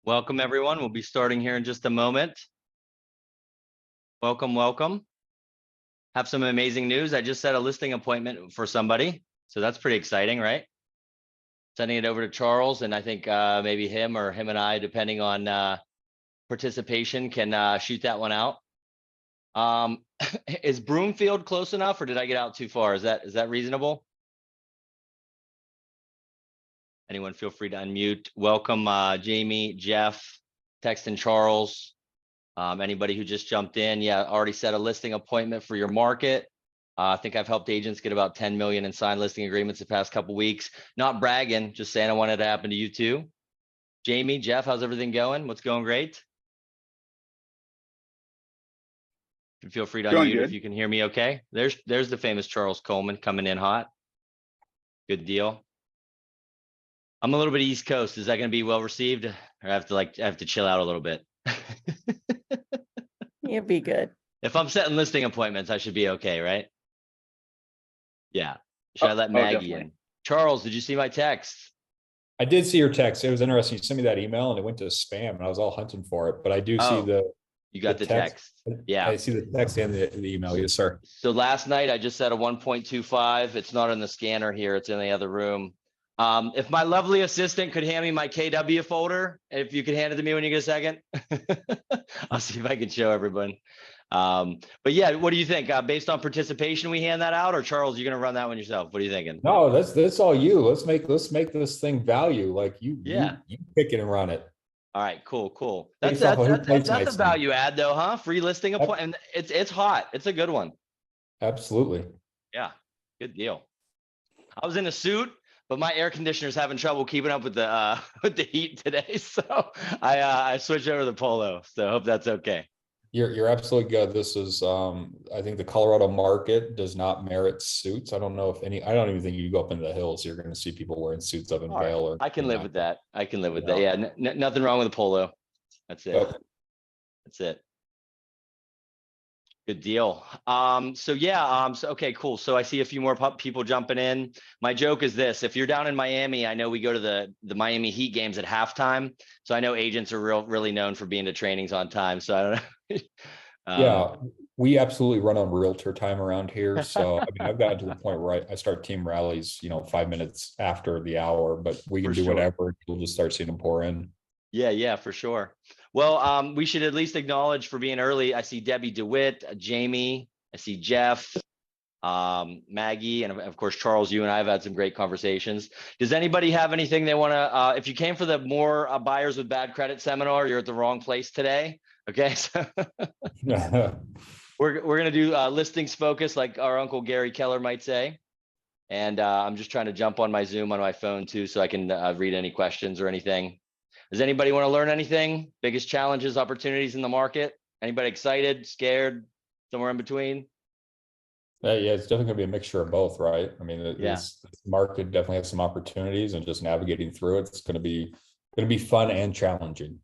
Welcome, everyone. We'll be starting here in just a moment. Welcome, welcome. Have some amazing news. I just set a listing appointment for somebody, so that's pretty exciting, right? Sending it over to Charles, and I think maybe him and I, depending on participation, can shoot that one out. Is Broomfield close enough, or did I get out too far? Is that reasonable? Anyone feel free to unmute. Welcome, Jamie, Jeff, Text, and Charles. Anybody who just jumped in, yeah, already set a listing appointment for your market. I think I've helped agents get about 10 million in signed listing agreements the past couple weeks. Not bragging, just saying I wanted to happen to you too. Jamie, Jeff, how's everything going? What's going great? Feel free to unmute if you can hear me okay. There's the famous Charles Coleman coming in hot. Good deal. I'm a little bit East Coast. Is that going to be well received, or I have to chill out a little bit? You'll be good. If I'm setting listing appointments, I should be okay, right? Yeah. Should I let Maggie in? Charles, did you see my text? I did see your text. It was interesting. You sent me that email and it went to spam and I was all hunting for it, but I do see you got the text. Yeah. I see the text and the email. Yes, sir. So last night I just set a 1.25. It's not in the scanner here. It's in the other room. If my lovely assistant could hand me my KW folder, if you could hand it to me when you get a second, I'll see if I can show everyone. But yeah, what do you think? Based on participation, we hand that out, or Charles, you're going to run that one yourself? What are you thinking? No, that's all you. Let's make this thing value. Like you pick it and run it. All right, cool. That's a value add though, huh? Free listing appointment. It's hot. It's a good one. Absolutely. Yeah, good deal. I was in a suit, but my air conditioner's having trouble keeping up with the heat today, so I switched over to the polo. So I hope that's okay. You're absolutely good. This is I think the Colorado market does not merit suits. I don't know if I don't even think you go up into the hills, you're going to see people wearing suits up in Vail. Or I can live with that. I can live with that. Yeah, nothing wrong with a polo. That's it. Okay. That's it. Good deal. So yeah, okay, cool. So I see a few more people jumping in. My joke is this: if you're down in Miami, I know we go to the Miami Heat games at halftime. So I know agents are really known for being to trainings on time. So I don't know. Yeah, we absolutely run on Realtor time around here. So I mean, I've gotten to the point where I start team rallies, 5 minutes after the hour, but we can do whatever. We'll just start seeing them pour in. Yeah, for sure. Well, we should at least acknowledge for being early. I see Debbie DeWitt, Jamie, I see Jeff, Maggie, and of course, Charles, you and I have had some great conversations. Does anybody have anything they want to, if you came for the more buyers with bad credit seminar, you're at the wrong place today. Okay. So we're going to do listings focus, like our Uncle Gary Keller might say. And I'm just trying to jump on my Zoom on my phone too, so I can read any questions or anything. Does anybody want to learn anything? Biggest challenges, opportunities in the market? Anybody excited, scared, somewhere in between? Yeah, it's definitely going to be a mixture of both, right? I mean, this market definitely has some opportunities, and just navigating through it, it's going to be fun and challenging.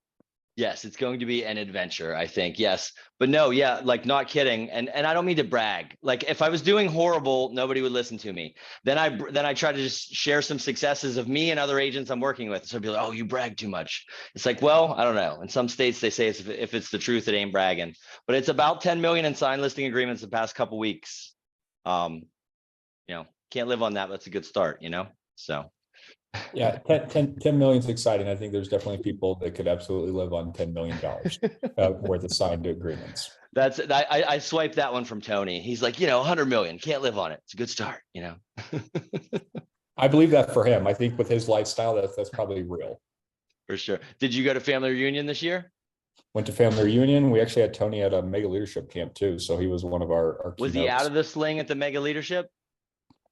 Yes, it's going to be an adventure, I think. Yes, but no, yeah, like not kidding. And I don't mean to brag. Like if I was doing horrible, nobody would listen to me. Then I try to just share some successes of me and other agents I'm working with. So I'd be like, oh, you brag too much. It's like, well, I don't know. In some states, they say if it's the truth, it ain't bragging. But it's about 10 million in signed listing agreements the past couple weeks. Can't live on that. That's a good start, so. Yeah, 10 million is exciting. I think there's definitely people that could absolutely live on $10 million worth of signed agreements. I swiped that one from Tony. He's like, 100 million, can't live on it. It's a good start, I believe that for him. I think with his lifestyle, that's probably real. For sure. Did you go to family reunion this year? Went to family reunion. We actually had Tony at a mega leadership camp too. So he was one of our Was he out of the sling at the mega leadership?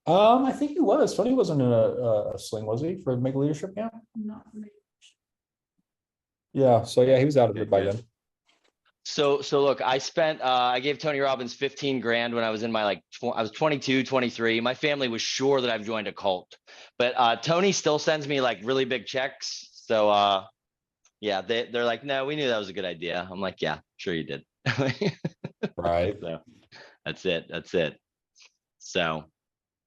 I think he was. Tony wasn't in a sling, was he, for the mega leadership camp? Not really. Yeah. So yeah, he was out of it by then. So look, I gave Tony Robbins 15 grand when I was in my I was 22, 23. My family was sure that I've joined a cult, but Tony still sends me like really big checks. So yeah, they're like, no, we knew that was a good idea. I'm like, yeah, sure you did. Right. So that's it. So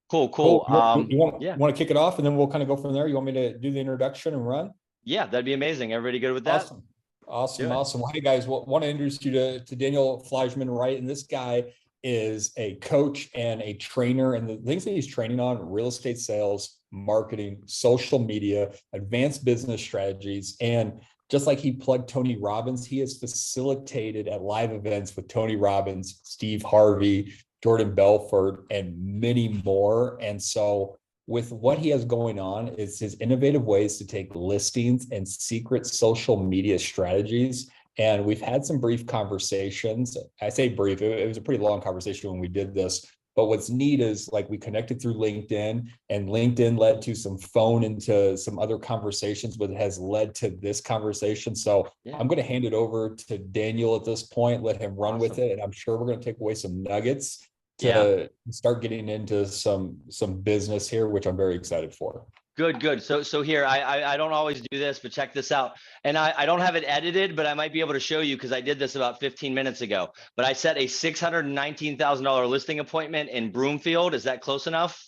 cool. You want to kick it off and then we'll kind of go from there. You want me to do the introduction and run? Yeah, that'd be amazing. Everybody good with that? Awesome. Awesome. Do it. Awesome. Well, hey guys, want to introduce you to Daniel FLEISCHMAN, right? And this guy is a coach and a trainer, and the things that he's training on: real estate sales, marketing, social media, advanced business strategies. And just like he plugged Tony Robbins, he has facilitated at live events with Tony Robbins, Steve Harvey, Jordan Belfort, and many more. And so with what he has going on is his innovative ways to take listings and secret social media strategies. And we've had some brief conversations. I say brief, it was a pretty long conversation when we did this. But what's neat is, like, we connected through LinkedIn, and LinkedIn led to some phone into some other conversations, but it has led to this conversation. So Yeah. I'm going to hand it over to Daniel at this point, let him run with Awesome. it. And I'm sure we're going to take away some nuggets to start getting into some business here, which I'm very excited for. Good. So here, I don't always do this, but check this out. And I don't have it edited, but I might be able to show you, because I did this about 15 minutes ago. But I set a $619,000 listing appointment in Broomfield. Is that close enough?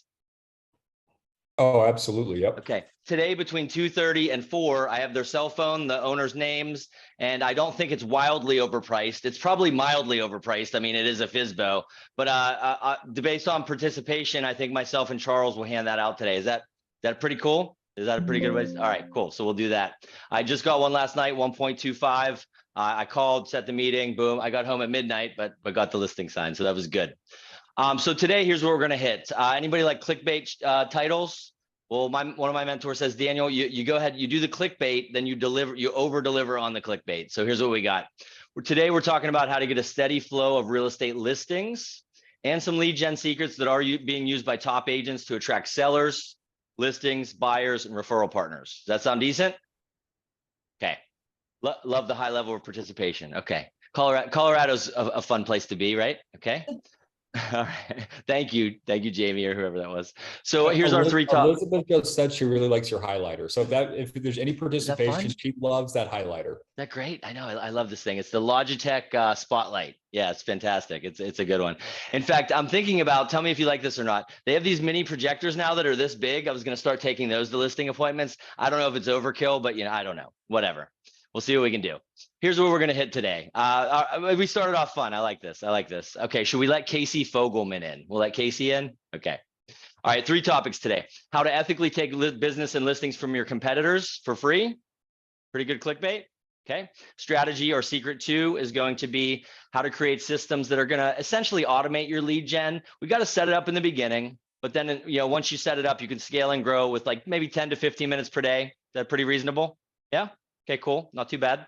Oh, absolutely. Yep. Okay. Today between 2:30 and 4, I have their cell phone, the owner's names, and I don't think it's wildly overpriced. It's probably mildly overpriced. I mean, it is a FSBO, but based on participation, I think myself and Charles will hand that out today. Is that pretty cool? Is that a pretty good way? All right, cool. So we'll do that. I just got one last night, 1.25. I called, set the meeting, boom. I got home at midnight, but got the listing signed, so that was good. So today, here's what we're gonna hit. Anybody like clickbait titles? Well, one of my mentors says, Daniel, you go ahead, you do the clickbait, then you over deliver on the clickbait. So here's what we got. Today, we're talking about how to get a steady flow of real estate listings and some lead gen secrets that are being used by top agents to attract sellers, listings, buyers, and referral partners. Does that sound decent? Okay. Love the high level of participation. Okay. Colorado's a fun place to be, right? Okay. All right. Thank you, Jamie, or whoever that was. So here's our three top. Elizabeth just said she really likes your highlighter. So if there's any participation, she loves that highlighter. Is that great? I know. I love this thing. It's the Logitech Spotlight. Yeah, it's fantastic. It's a good one. In fact, I'm thinking about, tell me if you like this or not. They have these mini projectors now that are this big. I was going to start taking those to listing appointments. I don't know if it's overkill, but I don't know. Whatever. We'll see what we can do. Here's what we're going to hit today. We started off fun. I like this. Okay. Should we let Casey Fogelman in? We'll let Casey in. Okay. All right. 3 topics today. How to ethically take business and listings from your competitors for free. Pretty good clickbait. Okay. Strategy or secret 2 is going to be how to create systems that are going to essentially automate your lead gen. We got to set it up in the beginning, but then, once you set it up, you can scale and grow with like maybe 10 to 15 minutes per day. Is that pretty reasonable? Yeah. Okay, cool. Not too bad.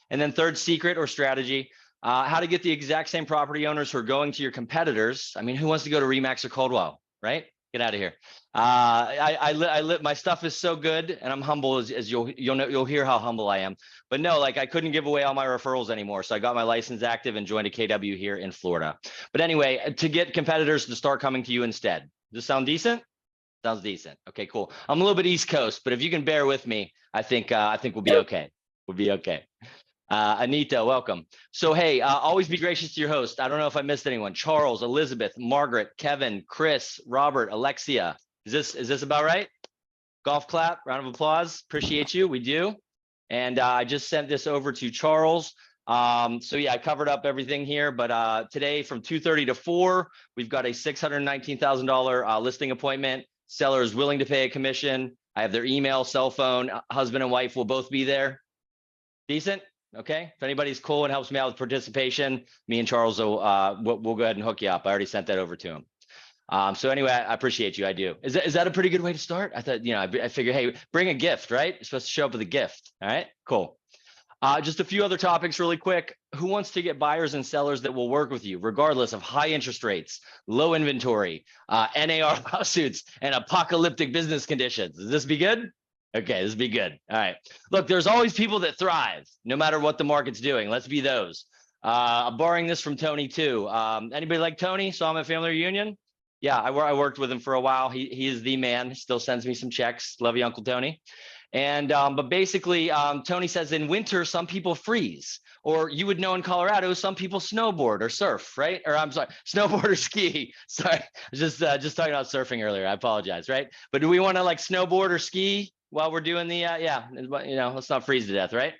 And then 3rd secret or strategy, how to get the exact same property owners who are going to your competitors. I mean, who wants to go to Remax or Coldwell, right? Get out of here. My stuff is so good, and I'm humble, as you'll hear how humble I am. But no, like, I couldn't give away all my referrals anymore. So I got my license active and joined a KW here in Florida. But anyway, to get competitors to start coming to you instead. Does this sound decent? Sounds decent. Okay, cool. I'm a little bit East Coast, but if you can bear with me, I think we'll be okay. We'll be okay. Anita, welcome. So, hey, always be gracious to your host. I don't know if I missed anyone. Charles, Elizabeth, Margaret, Kevin, Chris, Robert, Alexia. Is this about right? Golf clap, round of applause. Appreciate you. We do. And I just sent this over to Charles. So yeah, I covered up everything here, but today from 2:30 to 4, we've got a $619,000 listing appointment. Seller is willing to pay a commission. I have their email, cell phone, husband and wife will both be there. Decent. Okay. If anybody's cool and helps me out with participation, me and Charles will go ahead and hook you up. I already sent that over to him. So anyway, I appreciate you. I do. Is that a pretty good way to start? I thought, I figure, hey, bring a gift, right? You're supposed to show up with a gift. All right, cool. Just a few other topics really quick. Who wants to get buyers and sellers that will work with you, regardless of high interest rates, low inventory, NAR lawsuits, and apocalyptic business conditions? Does this be good? Okay, this be good. All right. Look, there's always people that thrive, no matter what the market's doing. Let's be those. I'm borrowing this from Tony too. Anybody like Tony? Saw him at family reunion? Yeah, I worked with him for a while. He is the man. He still sends me some checks. Love you, Uncle Tony. And but basically, Tony says in winter, some people freeze, or you would know in Colorado, some people snowboard or surf, right? Or I'm sorry, snowboard or ski. Sorry, I was just talking about surfing earlier. I apologize, right? But do we want to like snowboard or ski while we're doing the, yeah, let's not freeze to death, right?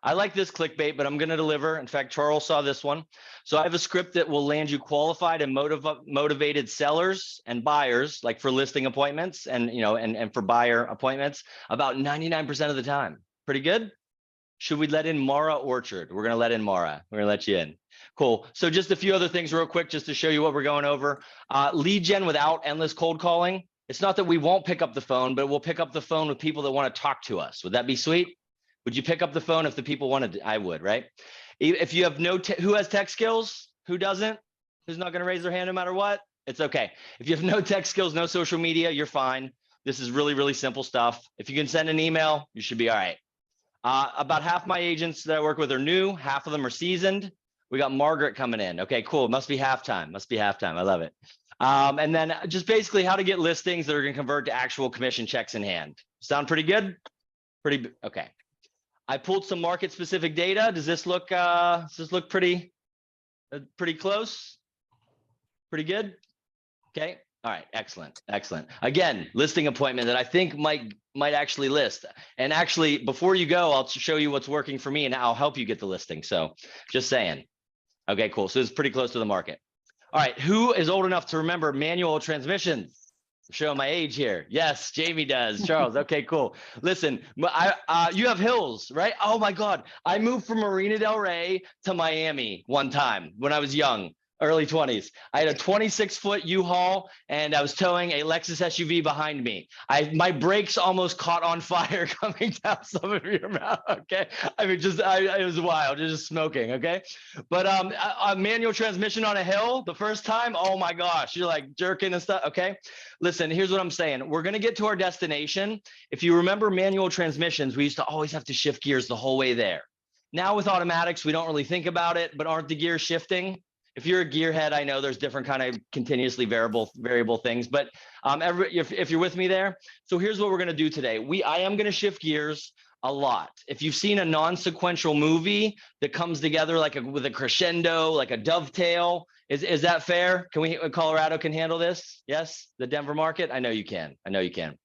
I like this clickbait, but I'm going to deliver. In fact, Charles saw this one. So I have a script that will land you qualified and motivated sellers and buyers, like for listing appointments and, and for buyer appointments about 99% of the time. Pretty good. Should we let in Mara Orchard? We're going to let in Mara. We're going to let you in. Cool. So just a few other things real quick, just to show you what we're going over. Lead gen without endless cold calling. It's not that we won't pick up the phone, but we'll pick up the phone with people that want to talk to us. Would that be sweet? Would you pick up the phone if the people wanted? I would, right? If you have who has tech skills? Who doesn't? Who's not going to raise their hand no matter what? It's okay. If you have no tech skills, no social media, you're fine. This is really, really simple stuff. If you can send an email, you should be all right. About half my agents that I work with are new. Half of them are seasoned. We got Margaret coming in. Okay, cool. Must be halftime. Must be halftime. I love it. And then just basically how to get listings that are going to convert to actual commission checks in hand. Sound pretty good? Pretty okay. I pulled some market specific data. Does this look pretty close? Pretty good? Okay. All right. Excellent. Excellent. Again, listing appointment that I think might actually list. And actually, before you go, I'll show you what's working for me and I'll help you get the listing. So just saying. Okay, cool. So it's pretty close to the market. All right. Who is old enough to remember manual transmissions? I'm showing my age here. Yes, Jamie does. Charles. Okay, cool. Listen, you have hills, right? Oh my God. I moved from Marina Del Rey to Miami one time when I was young. Early 20s. I had a 26-foot U-Haul and I was towing a Lexus SUV behind me. My brakes almost caught on fire coming down some of your mouth. Okay. I mean, it was wild, just smoking. Okay. But a manual transmission on a hill the first time, oh my gosh, you're like jerking and stuff. Okay. Listen, here's what I'm saying. We're going to get to our destination. If you remember manual transmissions, we used to always have to shift gears the whole way there. Now with automatics, we don't really think about it, but aren't the gears shifting? If you're a gearhead, I know there's different kind of continuously variable things, but if you're with me there. So here's what we're going to do today. I am going to shift gears a lot. If you've seen a non-sequential movie that comes together with a crescendo, like a dovetail, is that fair? Colorado can handle this? Yes, the Denver market. I know you can. I know you can.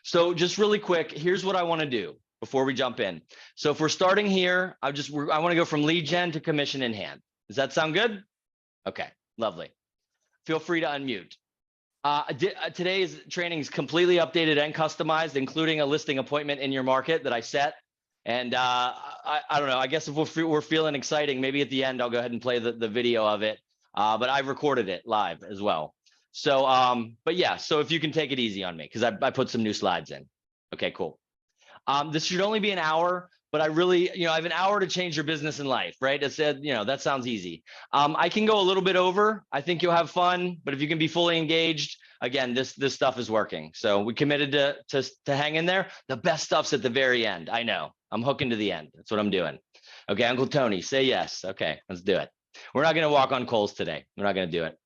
So just really quick, here's what I want to do before we jump in. So if we're starting here, I want to go from lead gen to commission in hand. Does that sound good? Okay, lovely. Feel free to unmute. Today's training is completely updated and customized, including a listing appointment in your market that I set. And I don't know, I guess if we're feeling exciting, maybe at the end, I'll go ahead and play the video of it. But I've recorded it live as well. So, but yeah, so if you can take it easy on me, because I put some new slides in. Okay, cool. This should only be an hour. But I really, I have an hour to change your business and life, right? It said, that sounds easy. I can go a little bit over. I think you'll have fun, but if you can be fully engaged, again, this stuff is working. So we committed to hang in there. The best stuff's at the very end. I know. I'm hooking to the end. That's what I'm doing. Okay, Uncle Tony, say yes. Okay, let's do it. We're not going to walk on coals today. We're not going to do it.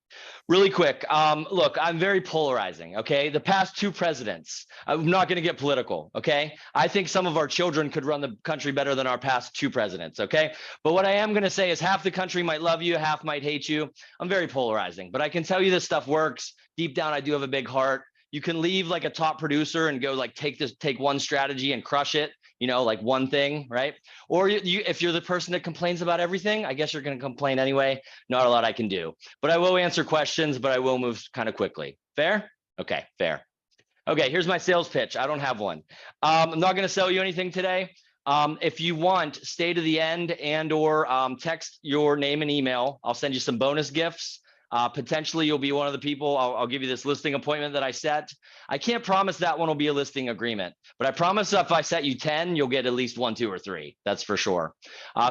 Really quick, look, I'm very polarizing, okay? The past two presidents, I'm not going to get political, okay? I think some of our children could run the country better than our past two presidents, okay? But what I am going to say is half the country might love you, half might hate you. I'm very polarizing, but I can tell you this stuff works. Deep down, I do have a big heart. You can leave like a top producer and go take one strategy and crush it. Like one thing, right? Or if you're the person that complains about everything, I guess you're going to complain anyway. Not a lot I can do, but I will answer questions, but I will move kind of quickly. Fair? Okay, fair. Okay, here's my sales pitch. I don't have one. I'm not going to sell you anything today. If you want, stay to the end or text your name and email. I'll send you some bonus gifts. Potentially you'll be one of the people. I'll give you this listing appointment that I set. I can't promise that one will be a listing agreement, but I promise if I set you 10, you'll get at least 1, 2, or 3. That's for sure.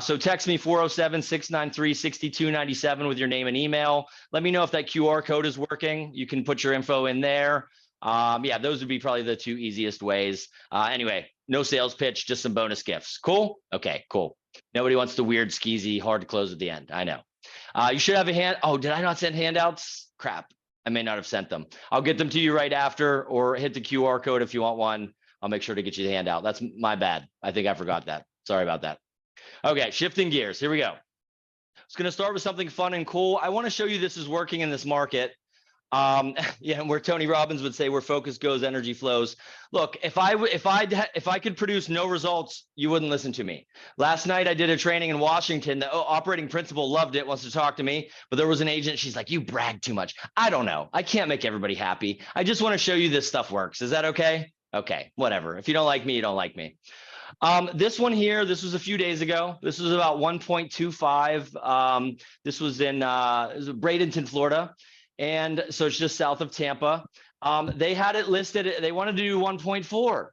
So text me 407-693-6297 with your name and email. Let me know if that QR code is working. You can put your info in there. Yeah, those would be probably the two easiest ways. Anyway, no sales pitch, just some bonus gifts. Cool? Okay, cool. Nobody wants the weird, skeezy, hard to close at the end. I know. You should have a hand. Oh, did I not send handouts? Crap. I may not have sent them. I'll get them to you right after, or hit the QR code if you want one. I'll make sure to get you the handout. That's my bad. I think I forgot that. Sorry about that. Okay, shifting gears. Here we go. It's going to start with something fun and cool. I want to show you this is working in this market. Yeah, and where Tony Robbins would say, where focus goes, energy flows. Look, if I could produce no results, you wouldn't listen to me. Last night I did a training in Washington. The operating principal loved it, wants to talk to me, but there was an agent. She's like, you brag too much. I don't know. I can't make everybody happy. I just want to show you this stuff works. Is that okay? Okay, whatever. If you don't like me, you don't like me. This one here, this was a few days ago. This was about 1.25. This was in Bradenton, Florida. And so it's just south of Tampa. They had it listed. They wanted to do 1.4.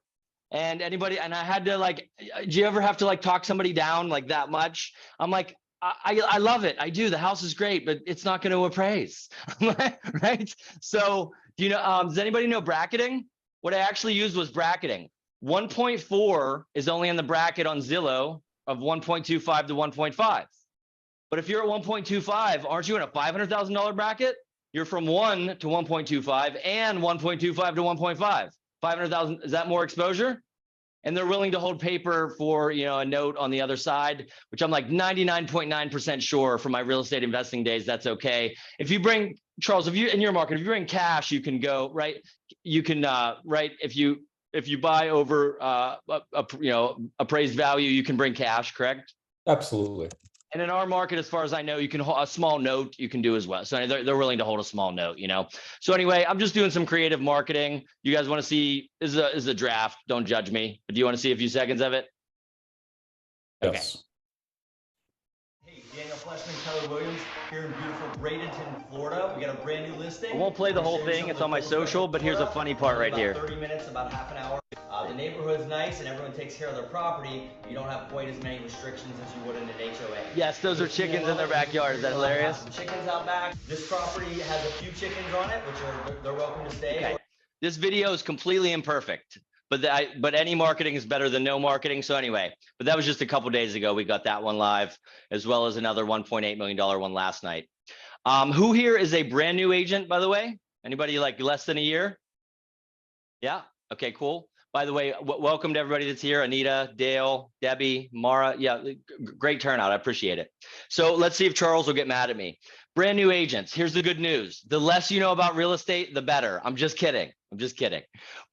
And I had to like, do you ever have to like talk somebody down like that much? I'm like, I love it. I do. The house is great, but it's not going to appraise. Right. So, does anybody know bracketing? What I actually used was bracketing. 1.4 is only in the bracket on Zillow of 1.25 to 1.5. But if you're at 1.25, aren't you in a $500,000 bracket? You're from 1 to 1.25 and 1.25 to 1.5. 500,000, is that more exposure? And they're willing to hold paper for, a note on the other side, which I'm like 99.9% sure from my real estate investing days, that's okay. If you bring, Charles, if you in your market, if you bring cash, you can go, right? You can, right? If you buy over, appraised value, you can bring cash, correct? Absolutely. And in our market, as far as I know, you can hold a small note, you can do as well. So they're willing to hold a small note, So anyway, I'm just doing some creative marketing. You guys want to see, this is a draft. Don't judge me. But do you want to see a few seconds of it? Yes. Okay. Hey, Daniel FLEISCHMAN, Keller Williams here in beautiful Bradenton, Florida. We got a brand new listing. I won't play the whole thing. It's on my social, but here's a funny part right here. 30 minutes, about half an hour. The neighborhood's nice and everyone takes care of their property. You don't have quite as many restrictions as you would in an HOA. Yes, those are chickens in their backyard. Is that hilarious? Some chickens out back. This property has a few chickens on it, which they're welcome to stay. Okay. This video is completely imperfect, but any marketing is better than no marketing. So anyway, but that was just a couple days ago. We got that one live, as well as another $1.8 million one last night. Who here is a brand new agent, by the way? Anybody like less than a year? Yeah. Okay, cool. By the way, welcome to everybody that's here. Anita, Dale, Debbie, Mara. Yeah, great turnout. I appreciate it. So let's see if Charles will get mad at me. Brand new agents. Here's the good news. The less you know about real estate, the better. I'm just kidding.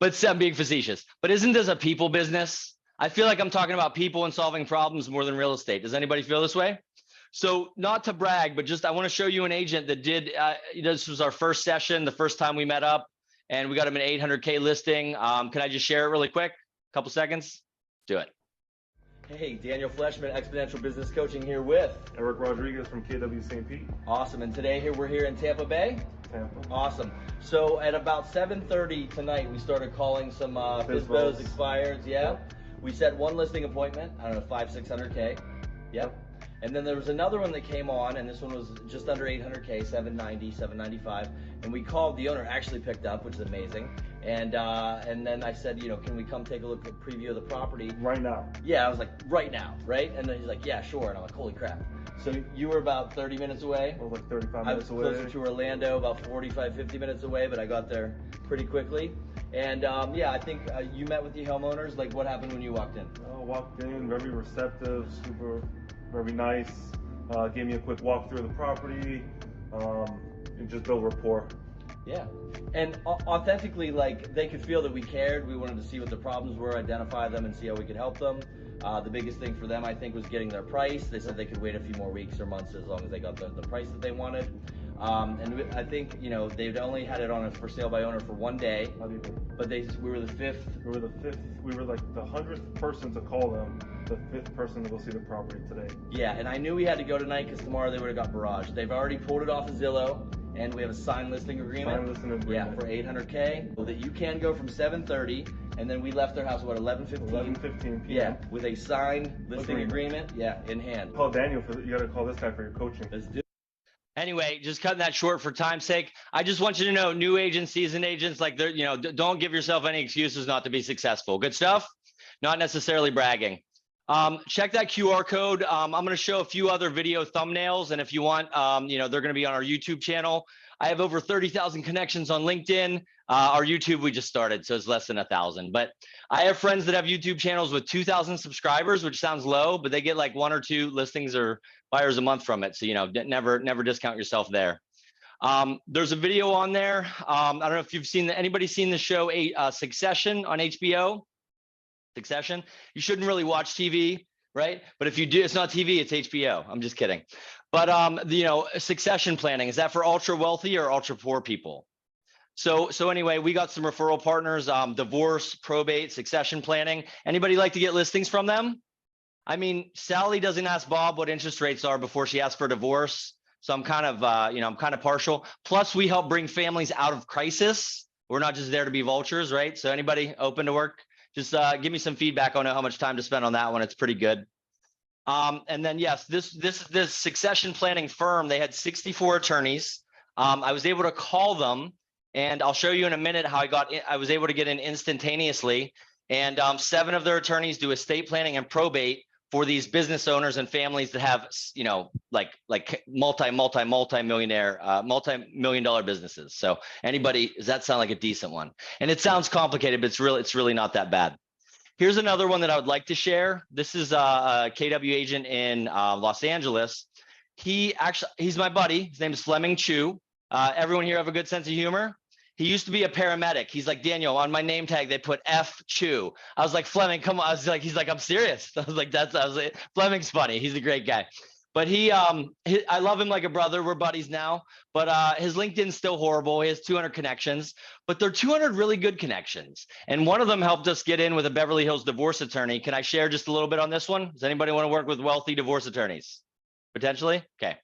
But I'm being facetious. But isn't this a people business? I feel like I'm talking about people and solving problems more than real estate. Does anybody feel this way? So not to brag, but just I want to show you an agent that did, this was our first session, the first time we met up. And we got him an 800K listing. Can I just share it really quick? Couple seconds? Do it. Hey, Daniel FLEISCHMAN, Exponential Business Coaching here with Eric Rodriguez from KW St. Pete. Awesome. And today we're here in Tampa Bay? Tampa. Awesome. So at about 7:30 tonight, we started calling some FSBOs expireds. Yeah. We set one listing appointment. I don't know, 500-600K. Yep. And then there was another one that came on, and this one was just under 800K, 790, 795. And we called, the owner actually picked up, which is amazing. And then I said, can we come take a look at preview of the property? Right now. Yeah, I was like, right now, right? And then he's like, yeah, sure. And I'm like, holy crap. So you were about 30 minutes away? I was like 35 minutes away. I was closer to Orlando, about 45, 50 minutes away, but I got there pretty quickly. And yeah, I think you met with the homeowners. Like, what happened when you walked in? I walked in, very receptive, super, very nice. Gave me a quick walkthrough of the property, and just build rapport. Yeah, and authentically, like, they could feel that we cared. We wanted to see what the problems were, identify them, and see how we could help them. The biggest thing for them, I think, was getting their price. They said they could wait a few more weeks or months as long as they got the price that they wanted. And I think, they'd only had it on a for sale by owner for 1 day. But we were the fifth. We were the fifth. We were like the 100th person to call them, the fifth person to go see the property today. Yeah, and I knew we had to go tonight because tomorrow they would have got barraged. They've already pulled it off of Zillow, and we have a signed listing agreement. Signed listing agreement. Yeah, for 800K. So that you can go from 7:30, and then we left their house, what, 11:15? 11:15 p.m. Yeah, with a signed listing agreement. Yeah, in hand. Call Daniel, you got to call this guy for your coaching. Let's do it. Anyway, just cutting that short for time's sake. I just want you to know, new agents, seasoned agents, like, they're, don't give yourself any excuses not to be successful. Good stuff. Not necessarily bragging. Check that QR code. I'm going to show a few other video thumbnails, and if you want, they're going to be on our YouTube channel. I have over 30,000 connections on LinkedIn. Our YouTube, we just started, so it's less than 1,000. But I have friends that have YouTube channels with 2,000 subscribers, which sounds low, but they get like 1 or 2 listings or buyers a month from it. So, never discount yourself there. There's a video on there. I don't know if you've seen anybody seen the show Succession on HBO. Succession. You shouldn't really watch TV, right? But if you do, it's not TV, it's HBO. I'm just kidding. But you know, succession planning, is that for ultra wealthy or ultra poor people? So anyway, we got some referral partners, divorce, probate, succession planning. Anybody like to get listings from them? I mean, Sally doesn't ask Bob what interest rates are before she asks for divorce. So I'm kind of, you know, I'm kind of partial. Plus, we help bring families out of crisis. We're not just there to be vultures, right? So anybody open to work? Just give me some feedback on how much time to spend on that one. It's pretty good. And then yes, this succession planning firm, they had 64 attorneys. I was able to call them, and I'll show you in a minute how I was able to get in instantaneously. And 7 of their attorneys do estate planning and probate for these business owners and families that have, you know, like multi-million dollar businesses. So anybody, does that sound like a decent one? And it sounds complicated, but it's really not that bad. Here's another one that I would like to share. This is a KW agent in Los Angeles. He's my buddy. His name is Fleming Chu. Everyone here have a good sense of humor? He used to be a paramedic. He's like, Daniel, on my name tag, they put F Chu. I was like, Fleming, come on. He's like, I'm serious. I was like, Fleming's funny. He's a great guy. But I love him like a brother. We're buddies now. But his LinkedIn's still horrible. He has 200 connections, but they're 200 really good connections. And one of them helped us get in with a Beverly Hills divorce attorney. Can I share just a little bit on this one? Does anybody want to work with wealthy divorce attorneys? Potentially? Okay.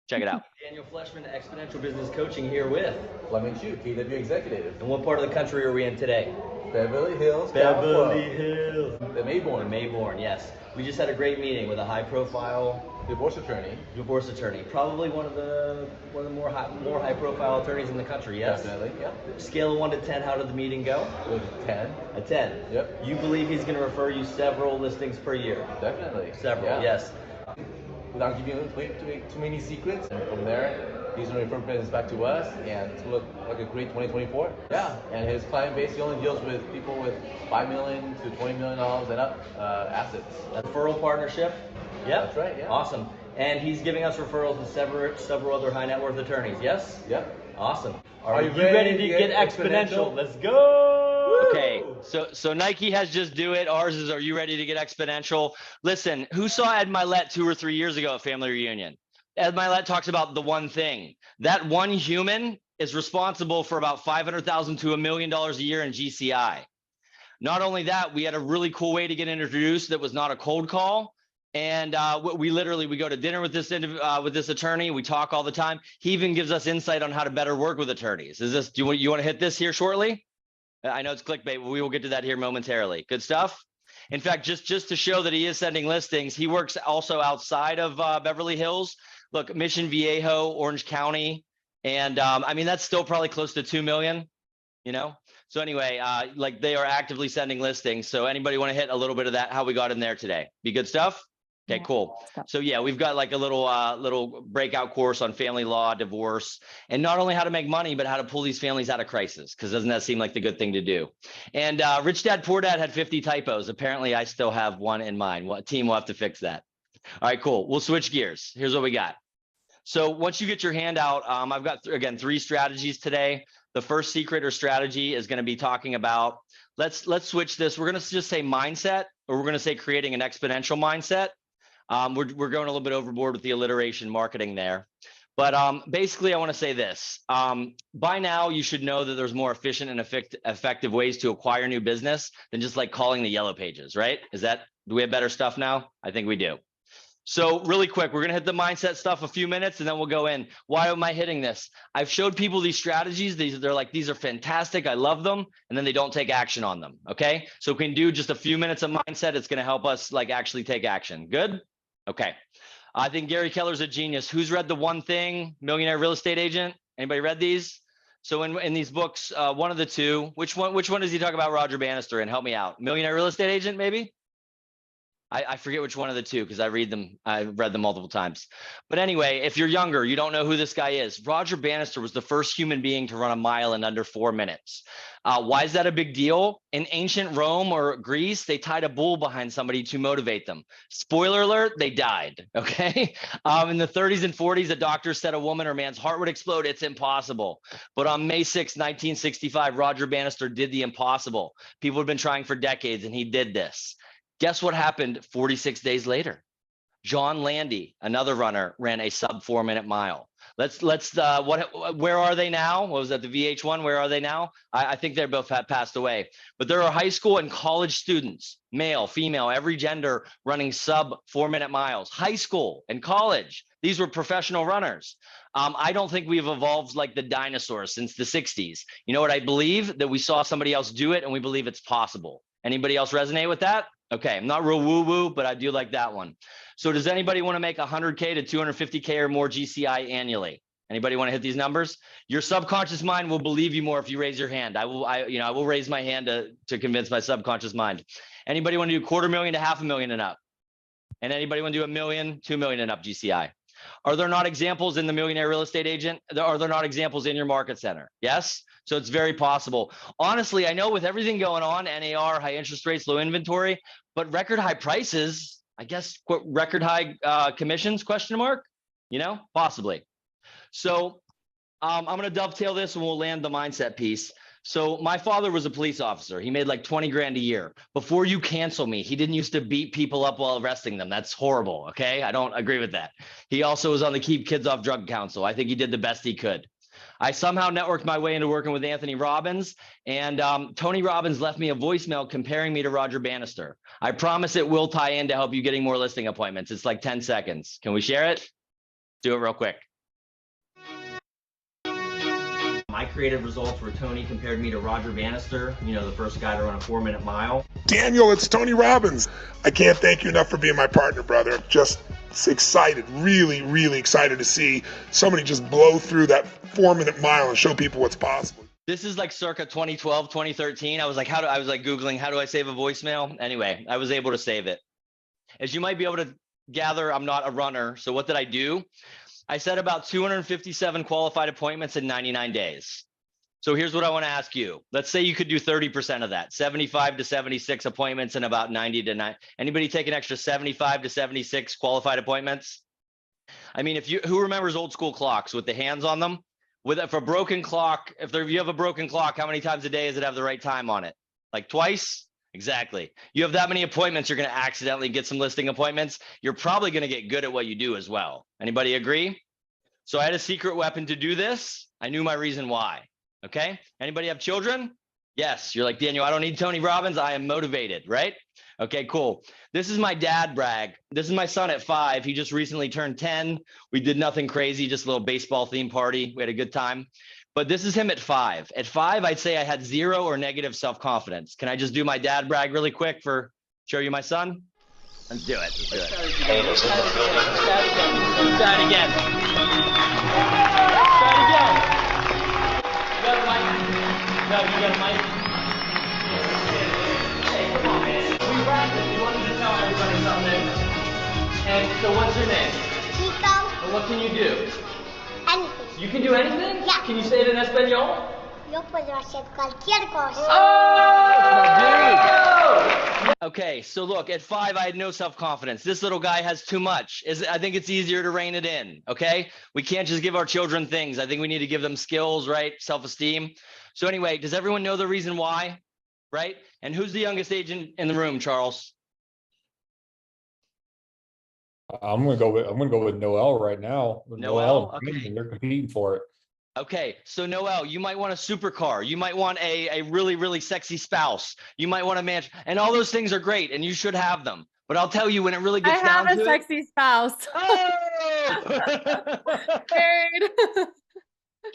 Check it out. Daniel FLEISCHMAN, Exponential Business Coaching, here with Fleming Chu, KW Executive. And what part of the country are we in today? Beverly Hills, Beverly Hills. The Mayborn. Mayborn, yes. We just had a great meeting with a high-profile divorce attorney. Probably one of the more high-profile attorneys in the country. Yes. Definitely. Yeah. Scale of 1 to 10. How did the meeting go? It was 10. A 10. Yep. You believe he's going to refer you several listings per year? Definitely. Several. Yeah. Yes. Without giving too many secrets, and from there, he's going to refer business back to us, and it's going to look like a great 2024. Yeah, and his client base, he only deals with people with $5 million to $20 million and up assets. A referral partnership? Yeah. That's right, yeah. Awesome. And he's giving us referrals to several other high net worth attorneys, yes? Yep. Awesome. Are you ready to get exponential? Let's go! Okay, so Nike has just do it. Ours is, are you ready to get exponential? Listen, who saw Ed Milet 2 or 3 years ago at Family Reunion? Ed Milet talks about the one thing. That one human is responsible for about $500,000 to $1 million a year in GCI. Not only that, we had a really cool way to get introduced that was not a cold call. And we go to dinner with this attorney. We talk all the time. He even gives us insight on how to better work with attorneys. Do you want to hit this here shortly? I know it's clickbait, but we will get to that here momentarily. Good stuff. In fact, just to show that he is sending listings, he works also outside of Beverly Hills. Look, Mission Viejo, Orange County. And I mean, that's still probably close to 2 million, you know? So anyway, like they are actively sending listings. So anybody want to hit a little bit of that, how we got in there today? Be good stuff? Okay, cool. So yeah, we've got like a little breakout course on family law, divorce, and not only how to make money, but how to pull these families out of crisis. Because doesn't that seem like the good thing to do? And Rich Dad Poor Dad had 50 typos. Apparently, I still have one in mind. What team will have to fix that? All right, cool. We'll switch gears. Here's what we got. So once you get your handout, I've got again 3 strategies today. The first secret or strategy is going to be talking about. Let's switch this. We're going to just say mindset, or we're going to say creating an exponential mindset. We're going a little bit overboard with the alliteration marketing there. But basically, I want to say this. By now, you should know that there's more efficient and effective ways to acquire new business than just like calling the yellow pages, right? Do we have better stuff now? I think we do. So really quick, we're going to hit the mindset stuff a few minutes and then we'll go in. Why am I hitting this? I've showed people these strategies. They're like, these are fantastic. I love them. And then they don't take action on them. Okay. So we can do just a few minutes of mindset. It's going to help us like actually take action. Good. Okay. I think Gary Keller's a genius. Who's read The One Thing, Millionaire Real Estate Agent? Anybody read these? So in these books, one of the two, which one does he talk about Roger Bannister in? Help me out. Millionaire Real Estate Agent, maybe? I forget which one of the two because I've read them multiple times. But anyway, if you're younger, you don't know who this guy is. Roger Bannister was the first human being to run a mile in under 4 minutes. Why is that a big deal? In ancient Rome or Greece, they tied a bull behind somebody to motivate them. Spoiler alert, they died, okay? In the 30s and 40s, a doctor said a woman or man's heart would explode. It's impossible. But on May 6, 1965, Roger Bannister did the impossible. People had been trying for decades, and he did this. Guess what happened 46 days later? John Landy, another runner, ran a sub 4 minute mile. Where are they now? What was that, the VH1? Where are they now? I think they're both passed away. But there are high school and college students, male, female, every gender, running sub 4 minute miles. High school and college. These were professional runners. I don't think we've evolved like the dinosaurs since the 60s. You know what I believe? That we saw somebody else do it and we believe it's possible. Anybody else resonate with that? Okay, I'm not real woo-woo, but I do like that one. So does anybody want to make 100K to 250K or more GCI annually? Anybody want to hit these numbers? Your subconscious mind will believe you more if you raise your hand. I will raise my hand to convince my subconscious mind. Anybody want to do $250,000 to $500,000 and up? And anybody want to do $1 million, $2 million and up GCI? Are there not examples in the Millionaire Real Estate Agent? Are there not examples in your market center? Yes. So it's very possible. Honestly, I know with everything going on, NAR, high interest rates, low inventory, but record high prices, I guess, record high commissions, question mark, possibly. So I'm going to dovetail this and we'll land the mindset piece. So my father was a police officer. He made like 20 grand a year. Before you cancel me, he didn't used to beat people up while arresting them. That's horrible. Okay. I don't agree with that. He also was on the Keep Kids Off Drug Council. I think he did the best he could. I somehow networked my way into working with Anthony Robbins, and Tony Robbins left me a voicemail comparing me to Roger Bannister. I promise it will tie in to help you getting more listing appointments. It's like 10 seconds. Can we share it? Do it real quick. My creative results were Tony compared me to Roger Bannister, the first guy to run a 4 minute mile. Daniel, it's Tony Robbins. I can't thank you enough for being my partner, brother. Just excited, really, really excited to see somebody just blow through that 4 minute mile and show people what's possible. This is like circa 2012, 2013. I was like, Googling, how do I save a voicemail? Anyway, I was able to save it. As you might be able to gather, I'm not a runner. So what did I do? I set about 257 qualified appointments in 99 days. So here's what I want to ask you. Let's say you could do 30% of that, 75 to 76 appointments in about 90 to 9. Anybody take an extra 75 to 76 qualified appointments? I mean, who remembers old school clocks with the hands on them? If a broken clock, if you have a broken clock, how many times a day does it have the right time on it? Like twice? Exactly. You have that many appointments, you're going to accidentally get some listing appointments. You're probably going to get good at what you do as well. Anybody agree? So I had a secret weapon to do this. I knew my reason why. Okay. Anybody have children? Yes. You're like, Daniel, I don't need Tony Robbins. I am motivated, right? Okay, cool. This is my dad brag. This is my son at 5. He just recently turned 10. We did nothing crazy, just a little baseball theme party. We had a good time. But this is him at 5. At 5, I'd say I had 0 or negative self-confidence. Can I just do my dad brag really quick for show you my son? Let's do it. Let's do it. Let's try it again. Try it again. You got a mic? No, you got a mic? Hey, come on, man. We practiced. You wanted to tell everybody something. And so what's your name? Chico. And what can you do? Anything. You can do anything? Yeah. Can you say it in Espanol? Yo puedo hacer cualquier cosa. Oh! Okay, so look, at 5, I had no self-confidence. This little guy has too much. I think it's easier to rein it in, okay? We can't just give our children things. I think we need to give them skills, right? Self-esteem. So anyway, does everyone know the reason why, right? And who's the youngest agent in the room, Charles? I'm gonna go with Noel right now. Noel, okay. They're competing for it. Okay, so Noel, you might want a supercar. You might want a really, really sexy spouse. You might want a mansion, and all those things are great, and you should have them. But I'll tell you, when it really gets down to it. I have a sexy spouse. Oh! Married.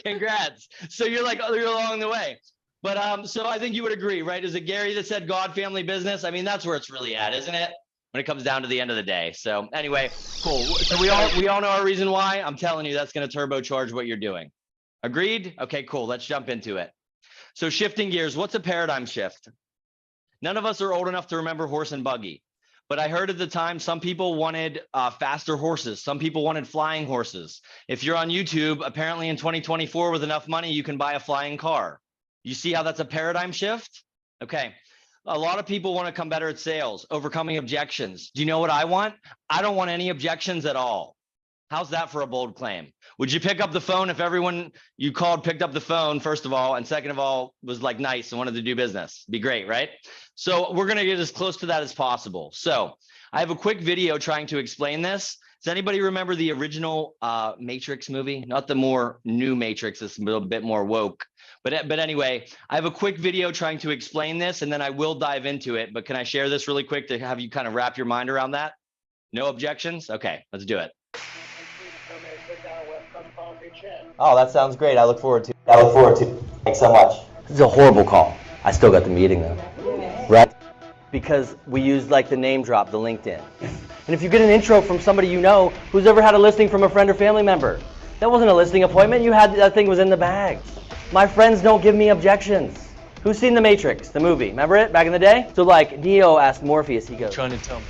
Congrats. So you're along the way. But so I think you would agree, right? Is it Gary that said God, family, business? I mean, that's where it's really at, isn't it? When it comes down to the end of the day. So anyway, cool. So we all know our reason why. I'm telling you, that's going to turbocharge what you're doing. Agreed? Okay, cool. Let's jump into it. So shifting gears, what's a paradigm shift? None of us are old enough to remember horse and buggy, But I heard at the time, some people wanted faster horses. Some people wanted flying horses. If you're on YouTube, apparently in 2024, with enough money, you can buy a flying car. You see how that's a paradigm shift? Okay. A lot of people want to come better at sales, overcoming objections. Do you know what I want? I don't want any objections at all. How's that for a bold claim? Would you pick up the phone if everyone you called picked up the phone, first of all, and second of all, was like nice and wanted to do business? Be great, right? So we're going to get as close to that as possible. So I have a quick video trying to explain this. Does anybody remember the original Matrix movie? Not the more new Matrix, it's a little bit more woke. But anyway, I have a quick video trying to explain this, and then I will dive into it. But can I share this really quick to have you kind of wrap your mind around that? No objections? Okay, let's do it. Oh, that sounds great. I look forward to it. Thanks so much. This is a horrible call. I still got the meeting though. Right? Because we used like the name drop, the LinkedIn. And if you get an intro from somebody you know who's ever had a listing from a friend or family member, that wasn't a listing appointment. You had that thing was in the bag. My friends don't give me objections. Who's seen The Matrix, the movie? Remember it back in the day? So like Neo asked Morpheus, he goes, Trying to tell me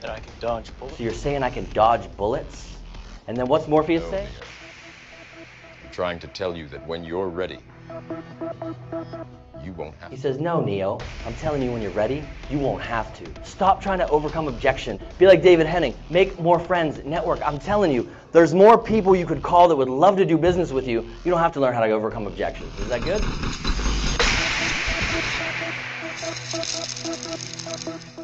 that I can dodge bullets? so you're saying I can dodge bullets? And then what's Morpheus say? I'm trying to tell you that when you're ready, you won't have He to. says, no, Neo, I'm telling you when you're ready, you won't have to. Stop trying to overcome objection. Be like David Henning, make more friends, network. I'm telling you, there's more people you could call that would love to do business with you. You don't have to learn how to overcome objections. Is that good?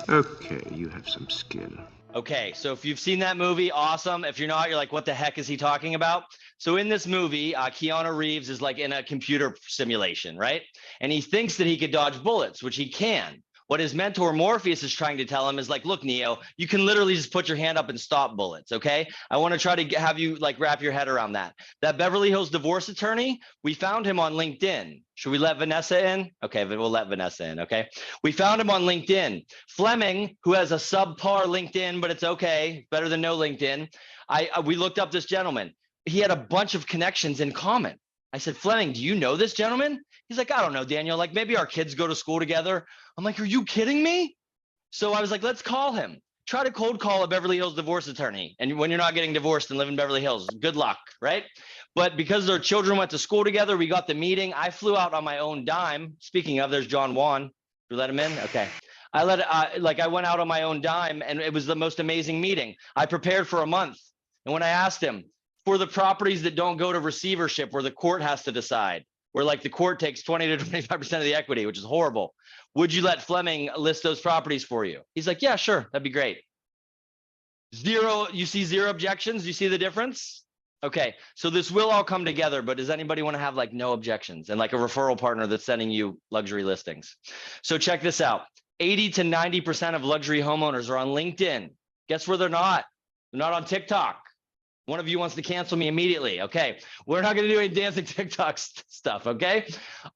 Okay, you have some skill. Okay, so if you've seen that movie, awesome. If you're not, you're like, what the heck is he talking about? So in this movie, Keanu Reeves is like in a computer simulation, right? And he thinks that he could dodge bullets, which he can. What his mentor Morpheus is trying to tell him is like, look, Neo, you can literally just put your hand up and stop bullets, okay? I want to try to have you like wrap your head around that. That Beverly Hills divorce attorney, we found him on LinkedIn. Should we let Vanessa in? Okay, we'll let Vanessa in, okay? We found him on LinkedIn. Fleming, who has a subpar LinkedIn, but it's okay, better than no LinkedIn. We looked up this gentleman. He had a bunch of connections in common. I said, Fleming, do you know this gentleman? He's like, I don't know, Daniel. Like maybe our kids go to school together. I'm like, are you kidding me? So I was like, let's call him. Try to cold call a Beverly Hills divorce attorney. And when you're not getting divorced and live in Beverly Hills, good luck, right? But because their children went to school together, we got the meeting. I flew out on my own dime. Speaking of, there's John Juan. You let him in? Okay. I went out on my own dime and it was the most amazing meeting. I prepared for a month. And when I asked him, for the properties that don't go to receivership where the court has to decide, where like the court takes 20 to 25% of the equity, which is horrible, would you let Fleming list those properties for you? He's like, yeah, sure, that'd be great. Zero, you see zero objections? You see the difference? Okay, so this will all come together, but does anybody want to have like no objections and like a referral partner that's sending you luxury listings? So check this out. 80 to 90% of luxury homeowners are on LinkedIn. Guess where they're not? They're not on TikTok. One of you wants to cancel me immediately. Okay, we're not going to do any dancing TikTok stuff. Okay,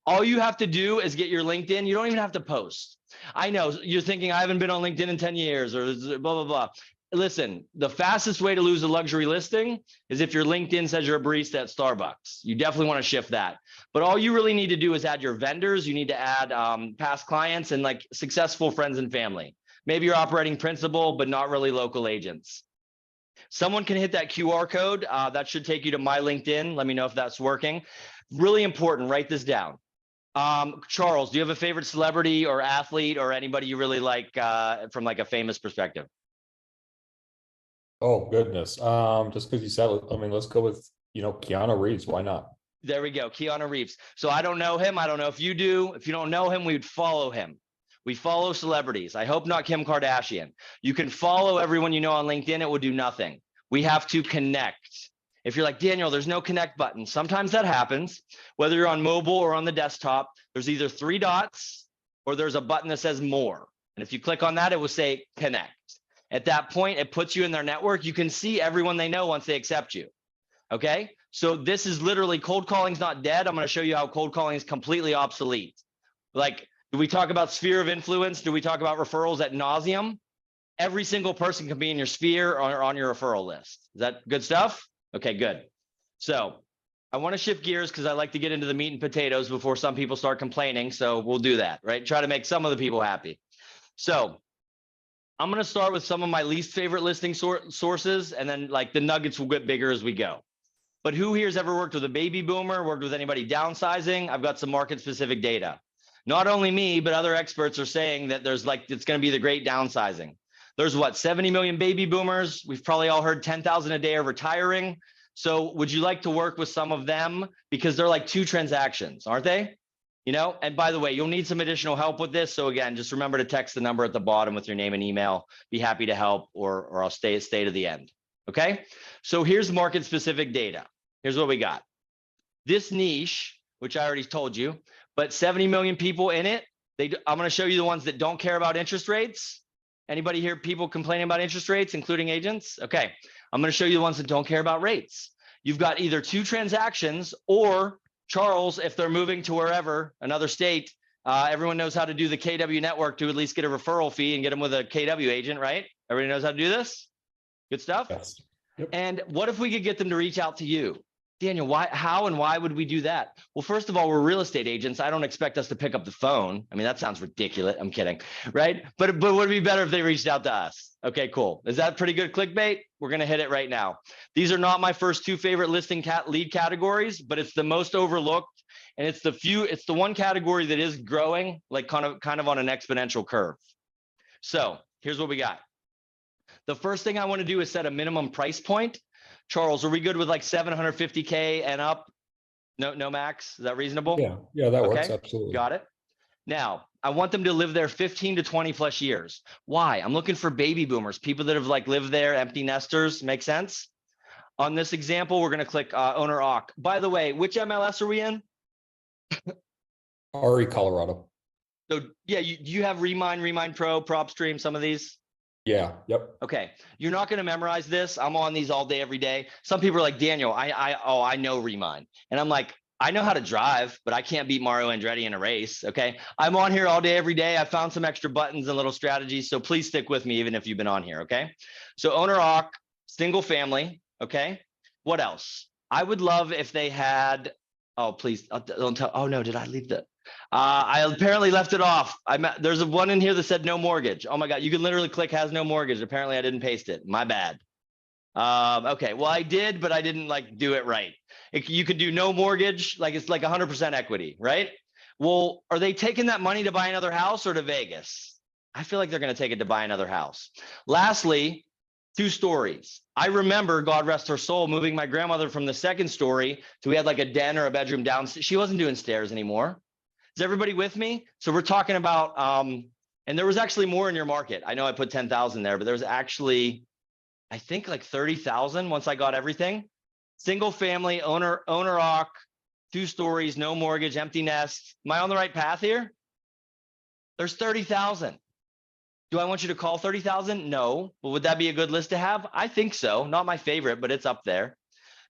all you have to do is get your LinkedIn. You don't even have to post. I know you're thinking I haven't been on LinkedIn in 10 years or blah, blah, blah. Listen, the fastest way to lose a luxury listing is if your LinkedIn says you're a barista at Starbucks. You definitely want to shift that. But all you really need to do is add your vendors. You need to add past clients and like successful friends and family. Maybe you're operating principal, but not really local agents. Someone can hit that QR code. That should take you to my LinkedIn. Let me know if that's working. Really important, write this down. Charles, do you have a favorite celebrity or athlete or anybody you really like from like a famous perspective? Oh, goodness. Just because you said it, I mean, let's go with, Keanu Reeves. Why not? There we go, Keanu Reeves. So I don't know him. I don't know if you do. If you don't know him, we would follow him. We follow celebrities. I hope not Kim Kardashian. You can follow everyone you know on LinkedIn. It will do nothing. We have to connect. If you're like, Daniel, there's no connect button. Sometimes that happens. Whether you're on mobile or on the desktop, there's either 3 dots or there's a button that says more. And if you click on that, it will say connect. At that point, it puts you in their network. You can see everyone they know once they accept you. Okay. So this is literally cold calling's not dead. I'm going to show you how cold calling is completely obsolete. Like, do we talk about sphere of influence? Do we talk about referrals ad nauseum? Every single person can be in your sphere or on your referral list. Is that good stuff? Okay, good. So I want to shift gears because I like to get into the meat and potatoes before some people start complaining. So we'll do that, right? Try to make some of the people happy. So I'm going to start with some of my least favorite listing sources, and then like the nuggets will get bigger as we go. But who here's ever worked with a baby boomer, worked with anybody downsizing? I've got some market specific data. Not only me, but other experts are saying that there's like, it's going to be the great downsizing. There's what, 70 million baby boomers. We've probably all heard 10,000 a day are retiring. So would you like to work with some of them? Because they're like 2 transactions, aren't they? You know, and by the way, you'll need some additional help with this. So again, just remember to text the number at the bottom with your name and email. Be happy to help, or I'll stay to the end. Okay. So here's market specific data. Here's what we got. This niche, which I already told you, but 70 million people in it. I'm going to show you the ones that don't care about interest rates. Anybody hear people complaining about interest rates, including agents? Okay. I'm going to show you the ones that don't care about rates. You've got either 2 transactions, or Charles, if they're moving to wherever, another state, everyone knows how to do the KW network to at least get a referral fee and get them with a KW agent, right? Everybody knows how to do this? Good stuff? Yes. Yep. And what if we could get them to reach out to you? Daniel, why, how and why would we do that? Well, first of all, we're real estate agents. I don't expect us to pick up the phone. I mean, that sounds ridiculous. I'm kidding, right? But would it be better if they reached out to us? Okay, cool. Is that pretty good clickbait? We're going to hit it right now. These are not my first 2 favorite listing lead categories, but it's the most overlooked. And it's the one category that is growing, like kind of on an exponential curve. So here's what we got. The first thing I want to do is set a minimum price point. Charles, are we good with like 750K and up? No max? Is that reasonable? Yeah, that works. Absolutely. Got it. Now, I want them to live there 15 to 20 plus years. Why? I'm looking for baby boomers, people that have like lived there, empty nesters. Make sense? On this example, we're going to click owner OC. By the way, which MLS are we in? RE Colorado. So yeah, you have Remind Pro, PropStream, some of these? Yeah. Yep. Okay. You're not going to memorize this. I'm on these all day, every day. Some people are like, Daniel, I know Remind. And I'm like, I know how to drive, but I can't beat Mario Andretti in a race. Okay. I'm on here all day, every day. I found some extra buttons and little strategies. So please stick with me, even if you've been on here. Okay. So owner OC, single family. Okay. What else? I would love if they had, oh, please don't tell. Oh no, did I leave the, I apparently left it off. There's one in here that said no mortgage. Oh my God. You can literally click has no mortgage. Apparently I didn't paste it. My bad. Okay. Well, I did, but I didn't like do it right. You could do no mortgage. Like it's like 100% equity, right? Well, are they taking that money to buy another house or to Vegas? I feel like they're going to take it to buy another house. Lastly, 2 stories. I remember, God rest her soul, moving my grandmother from the 2nd story to we had like a den or a bedroom down. She wasn't doing stairs anymore. Is everybody with me? So we're talking about, and there was actually more in your market. I know I put 10,000 there, but there was actually, I think like 30,000 once I got everything. Single family, owner OC, 2 stories, no mortgage, empty nest. Am I on the right path here? There's 30,000. Do I want you to call 30,000? No, but would that be a good list to have? I think so. Not my favorite, but it's up there.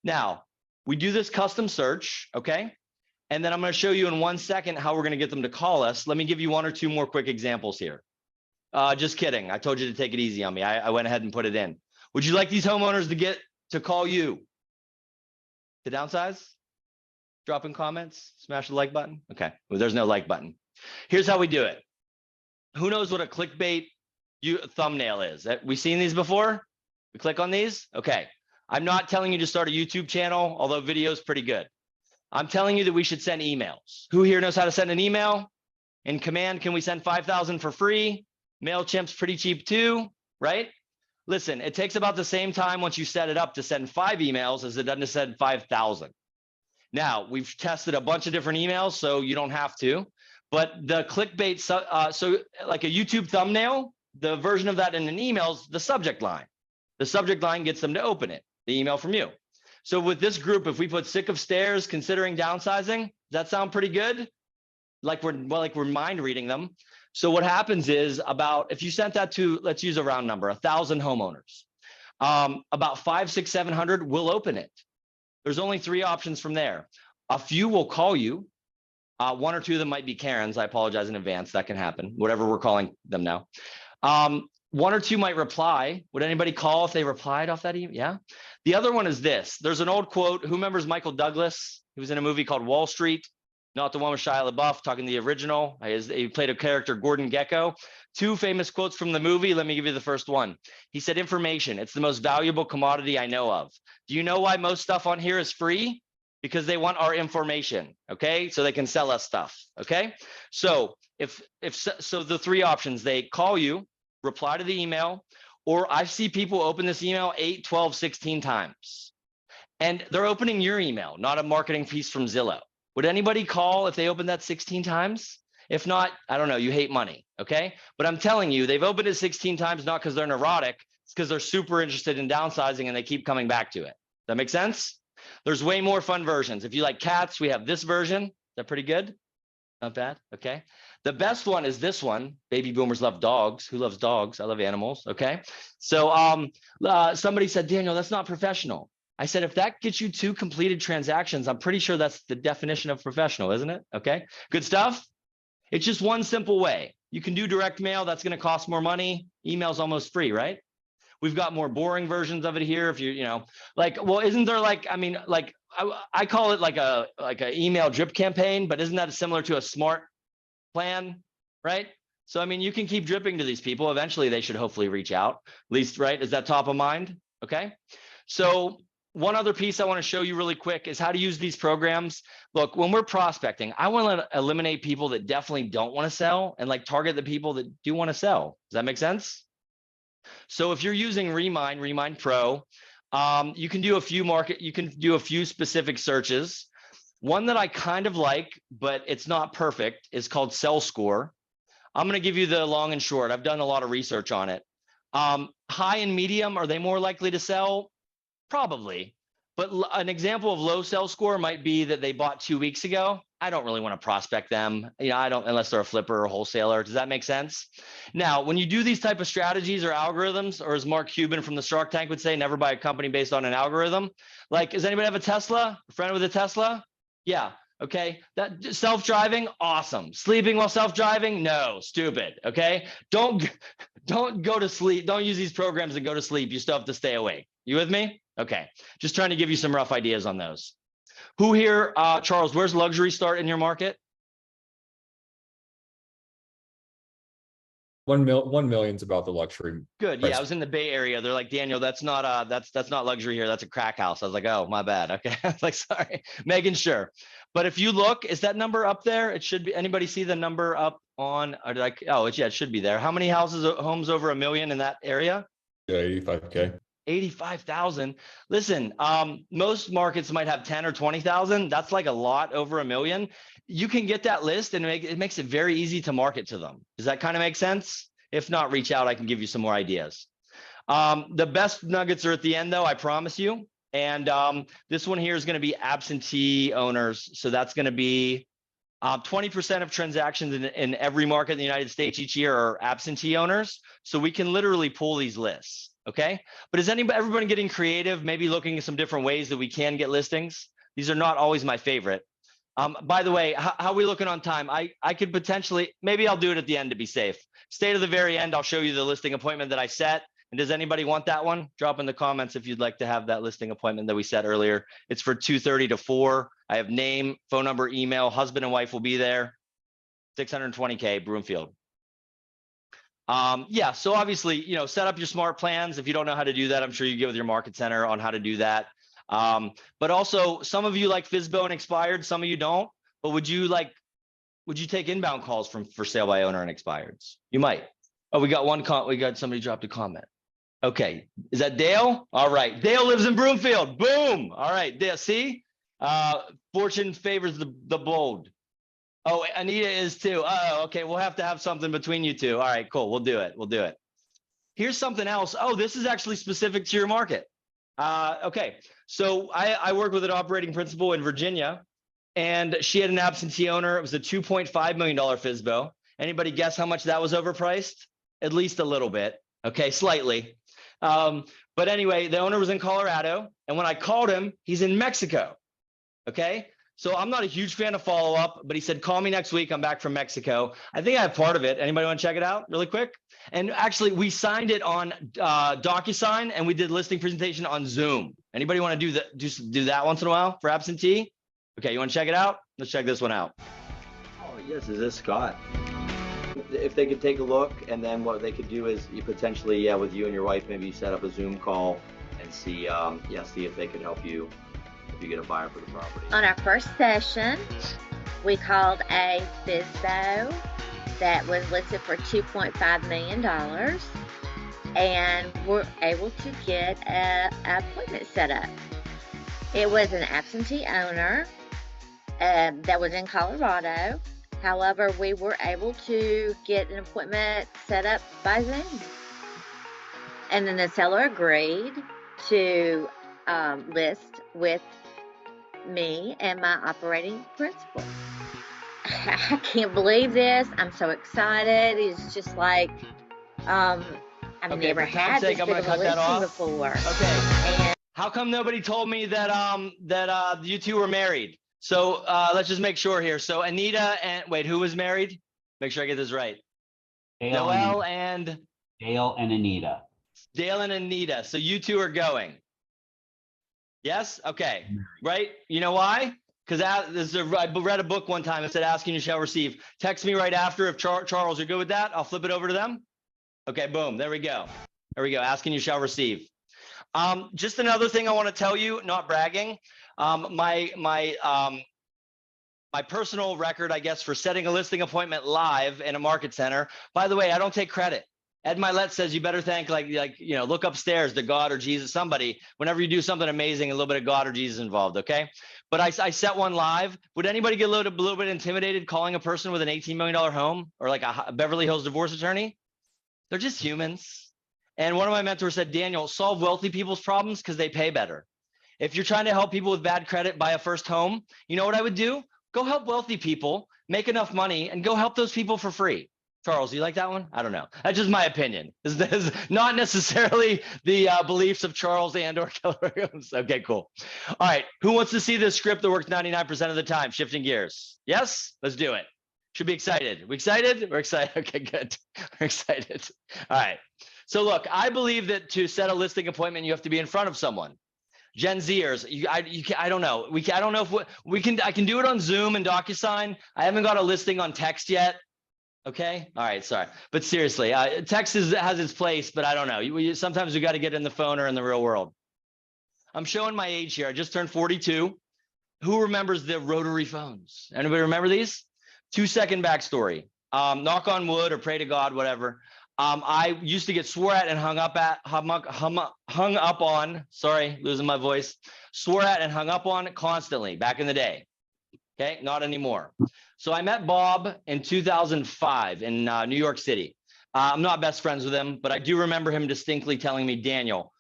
Now, we do this custom search, okay? And then I'm going to show you in 1 second how we're going to get them to call us. Let me give you 1 or 2 more quick examples here. Just kidding. I told you to take it easy on me. I went ahead and put it in. Would you like these homeowners to call you? To downsize? Drop in comments, smash the like button. Okay, well, there's no like button. Here's how we do it. Who knows what a clickbait thumbnail is? We seen these before? We click on these? Okay. I'm not telling you to start a YouTube channel, although video is pretty good. I'm telling you that we should send emails. Who here knows how to send an email? In Command, can we send 5,000 for free? MailChimp's pretty cheap too, right? Listen, it takes about the same time once you set it up to send 5 emails as it does to send 5,000. Now, we've tested a bunch of different emails, so you don't have to. But the clickbait, so like a YouTube thumbnail, the version of that in an email is the subject line. The subject line gets them to open it, the email from you. So with this group, if we put sick of stairs, considering downsizing, does that sound pretty good? Like we're mind reading them. So what happens is if you sent that to, let's use a round number, 1,000 homeowners, about 500, 600, 700 will open it. There's only 3 options from there. A few will call you. 1 or 2 of them might be Karens. I apologize in advance. That can happen, whatever we're calling them now. 1 or 2 might reply. Would anybody call if they replied off that email? Yeah. The other one is this. There's an old quote. Who remembers Michael Douglas? He was in a movie called Wall Street. not the one with Shia LaBeouf, talking the original. He played a character, Gordon Gekko. 2 famous quotes from the movie. Let me give you the first one. He said, information, it's the most valuable commodity I know of. Do you know why most stuff on here is free? Because they want our information, okay? So they can sell us stuff, okay? So so the 3 options, they call you, reply to the email, or I see people open this email 8, 12, 16 times. And they're opening your email, not a marketing piece from Zillow. Would anybody call if they opened that 16 times? If not, I don't know, you hate money, okay? But I'm telling you, they've opened it 16 times, not because they're neurotic, it's because they're super interested in downsizing and they keep coming back to it. Does that make sense? There's way more fun versions. If you like cats, we have this version. Is that pretty good? Not bad, okay? The best one is this one. Baby boomers love dogs. Who loves dogs? I love animals, okay? So somebody said, Daniel, that's not professional. I said, if that gets you 2 completed transactions, I'm pretty sure that's the definition of professional, isn't it? Okay, good stuff. It's just one simple way. You can do direct mail. That's going to cost more money. Email's almost free, right? We've got more boring versions of it here. If you know, like, well, isn't there like, I mean, like I call it like a email drip campaign, but isn't that similar to a smart plan, right? So, I mean, you can keep dripping to these people. Eventually they should hopefully reach out, at least, right? Is that top of mind? Okay. So one other piece I want to show you really quick is how to use these programs. Look, when we're prospecting, I want to eliminate people that definitely don't want to sell and like target the people that do want to sell. Does that make sense? So if you're using Remind Pro, you can do a few specific searches. One that I kind of like, but it's not perfect, is called Sell Score. I'm going to give you the long and short. I've done a lot of research on it. High and medium, are they more likely to sell? Probably. But an example of low sell score might be that they bought 2 weeks ago. I don't really want to prospect them. You know, I don't, unless they're a flipper or a wholesaler. Does that make sense? Now, when you do these type of strategies or algorithms, or as Mark Cuban from the Shark Tank would say, never buy a company based on an algorithm. Like, does anybody have a Tesla? A friend with a Tesla? Yeah. Okay. That self-driving, awesome. Sleeping while self-driving, no, stupid. Okay. Don't go to sleep. Don't use these programs and go to sleep. You still have to stay awake. You with me? Okay. Just trying to give you some rough ideas on those. Who here, Charles, where's luxury start in your market? 1 million's about the luxury. Good. price. Yeah, I was in the Bay Area. They're like, Daniel, that's not that's not luxury here. That's a crack house. I was like, oh, my bad. Okay. I was like, sorry, Megan, sure. But if you look, is that number up there? It should be. Anybody see the number up on, or did I, oh, yeah, it should be there. How many homes over $1 million in that area? Yeah, 85K. 85,000. Listen, most markets might have 10 or 20,000. That's like a lot over $1 million. You can get that list and it makes it very easy to market to them. Does that kind of make sense? If not, reach out. I can give you some more ideas. The best nuggets are at the end though, I promise you. And this one here is going to be absentee owners. So that's going to be 20% of transactions in every market in the United States each year are absentee owners. So we can literally pull these lists. Okay. But is everybody getting creative, maybe looking at some different ways that we can get listings? These are not always my favorite. By the way, how are we looking on time? I could potentially, maybe I'll do it at the end to be safe. Stay to the very end. I'll show you the listing appointment that I set. And does anybody want that one? Drop in the comments if you'd like to have that listing appointment that we set earlier. It's for 2:30 to 4. I have name, phone number, email, husband and wife will be there. 620K, Broomfield. Yeah, so obviously, you know, set up your smart plans. If you don't know how to do that, I'm sure you get with your market center on how to do that. But also some of you like FSBO and expired, some of you don't. But would you take inbound calls for sale by owner and expireds? You might. Oh, we got somebody dropped a comment. Okay, is that Dale? All right, Dale lives in Broomfield. Boom. All right, Dale. See, fortune favors the bold. Oh, Anita is too. Oh, okay. We'll have to have something between you two. All right, cool. We'll do it. We'll do it. Here's something else. Oh, this is actually specific to your market. Okay, so I work with an operating principal in Virginia, and she had an absentee owner. It was a $2.5 million FSBO. Anybody guess how much that was overpriced? At least a little bit. Okay, slightly. But anyway, the owner was in Colorado, and when I called him, he's in Mexico. Okay. So I'm not a huge fan of follow-up, but he said, call me next week. I'm back from Mexico. I think I have part of it. Anybody want to check it out really quick? And actually, we signed it on DocuSign, and we did listing presentation on Zoom. Anybody want to do that once in a while for absentee? Okay, you want to check it out? Let's check this one out. Oh, yes, is this Scott? If they could take a look, and then what they could do is you potentially, yeah, with you and your wife, maybe set up a Zoom call and see, see if they could help you if you get a buyer for the property. On our first session, we called a FISBO that was listed for $2.5 million, and we're able to get an appointment set up. It was an absentee owner that was in Colorado. However, we were able to get an appointment set up by Zoom. And then the seller agreed to list with me and my operating principal. I can't believe this. I'm so excited. It's just like, I've never had this big of a listing before. Okay. And how come nobody told me that you two were married? So let's just make sure here. So Anita and wait, who was married? Make sure I get this right. Dale and Anita. Dale and Anita. So you two are going. Yes. Okay. Right. You know why? Because I read a book one time. It said, "Ask and you shall receive." Text me right after if Charles, you're good with that. I'll flip it over to them. Okay. Boom. There we go. There we go. Ask and you shall receive. Just another thing I want to tell you, not bragging. My personal record, I guess, for setting a listing appointment live in a market center. By the way, I don't take credit. Ed Milet says you better thank look upstairs to God or Jesus, somebody, whenever you do something amazing, a little bit of God or Jesus involved, okay? But I set one live. Would anybody get a little bit intimidated calling a person with an $18 million home or like a Beverly Hills divorce attorney? They're just humans. And one of my mentors said, Daniel, solve wealthy people's problems because they pay better. If you're trying to help people with bad credit buy a first home, you know what I would do? Go help wealthy people, make enough money, and go help those people for free. Charles, do you like that one? I don't know. That's just my opinion. This is not necessarily the beliefs of Charles and or Keller. Okay, cool. All right. Who wants to see this script that works 99% of the time? Shifting gears. Yes? Let's do it. Should be excited. We excited? We're excited. Okay, good. We're excited. All right. So look, I believe that to set a listing appointment, you have to be in front of someone. Gen Zers, I don't know. I don't know if we can. I can do it on Zoom and DocuSign. I haven't got a listing on text yet. Okay. All right. Sorry. But seriously, text has its place, but I don't know. Sometimes we got to get in the phone or in the real world. I'm showing my age here. I just turned 42. Who remembers the rotary phones? Anybody remember these? 2-second backstory. Knock on wood or pray to God, whatever. I used to get swore at and hung up on, sorry, losing my voice, swore at and hung up on constantly back in the day. Okay. Not anymore. So I met Bob in 2005 in New York City. I'm not best friends with him, but I do remember him distinctly telling me, Daniel,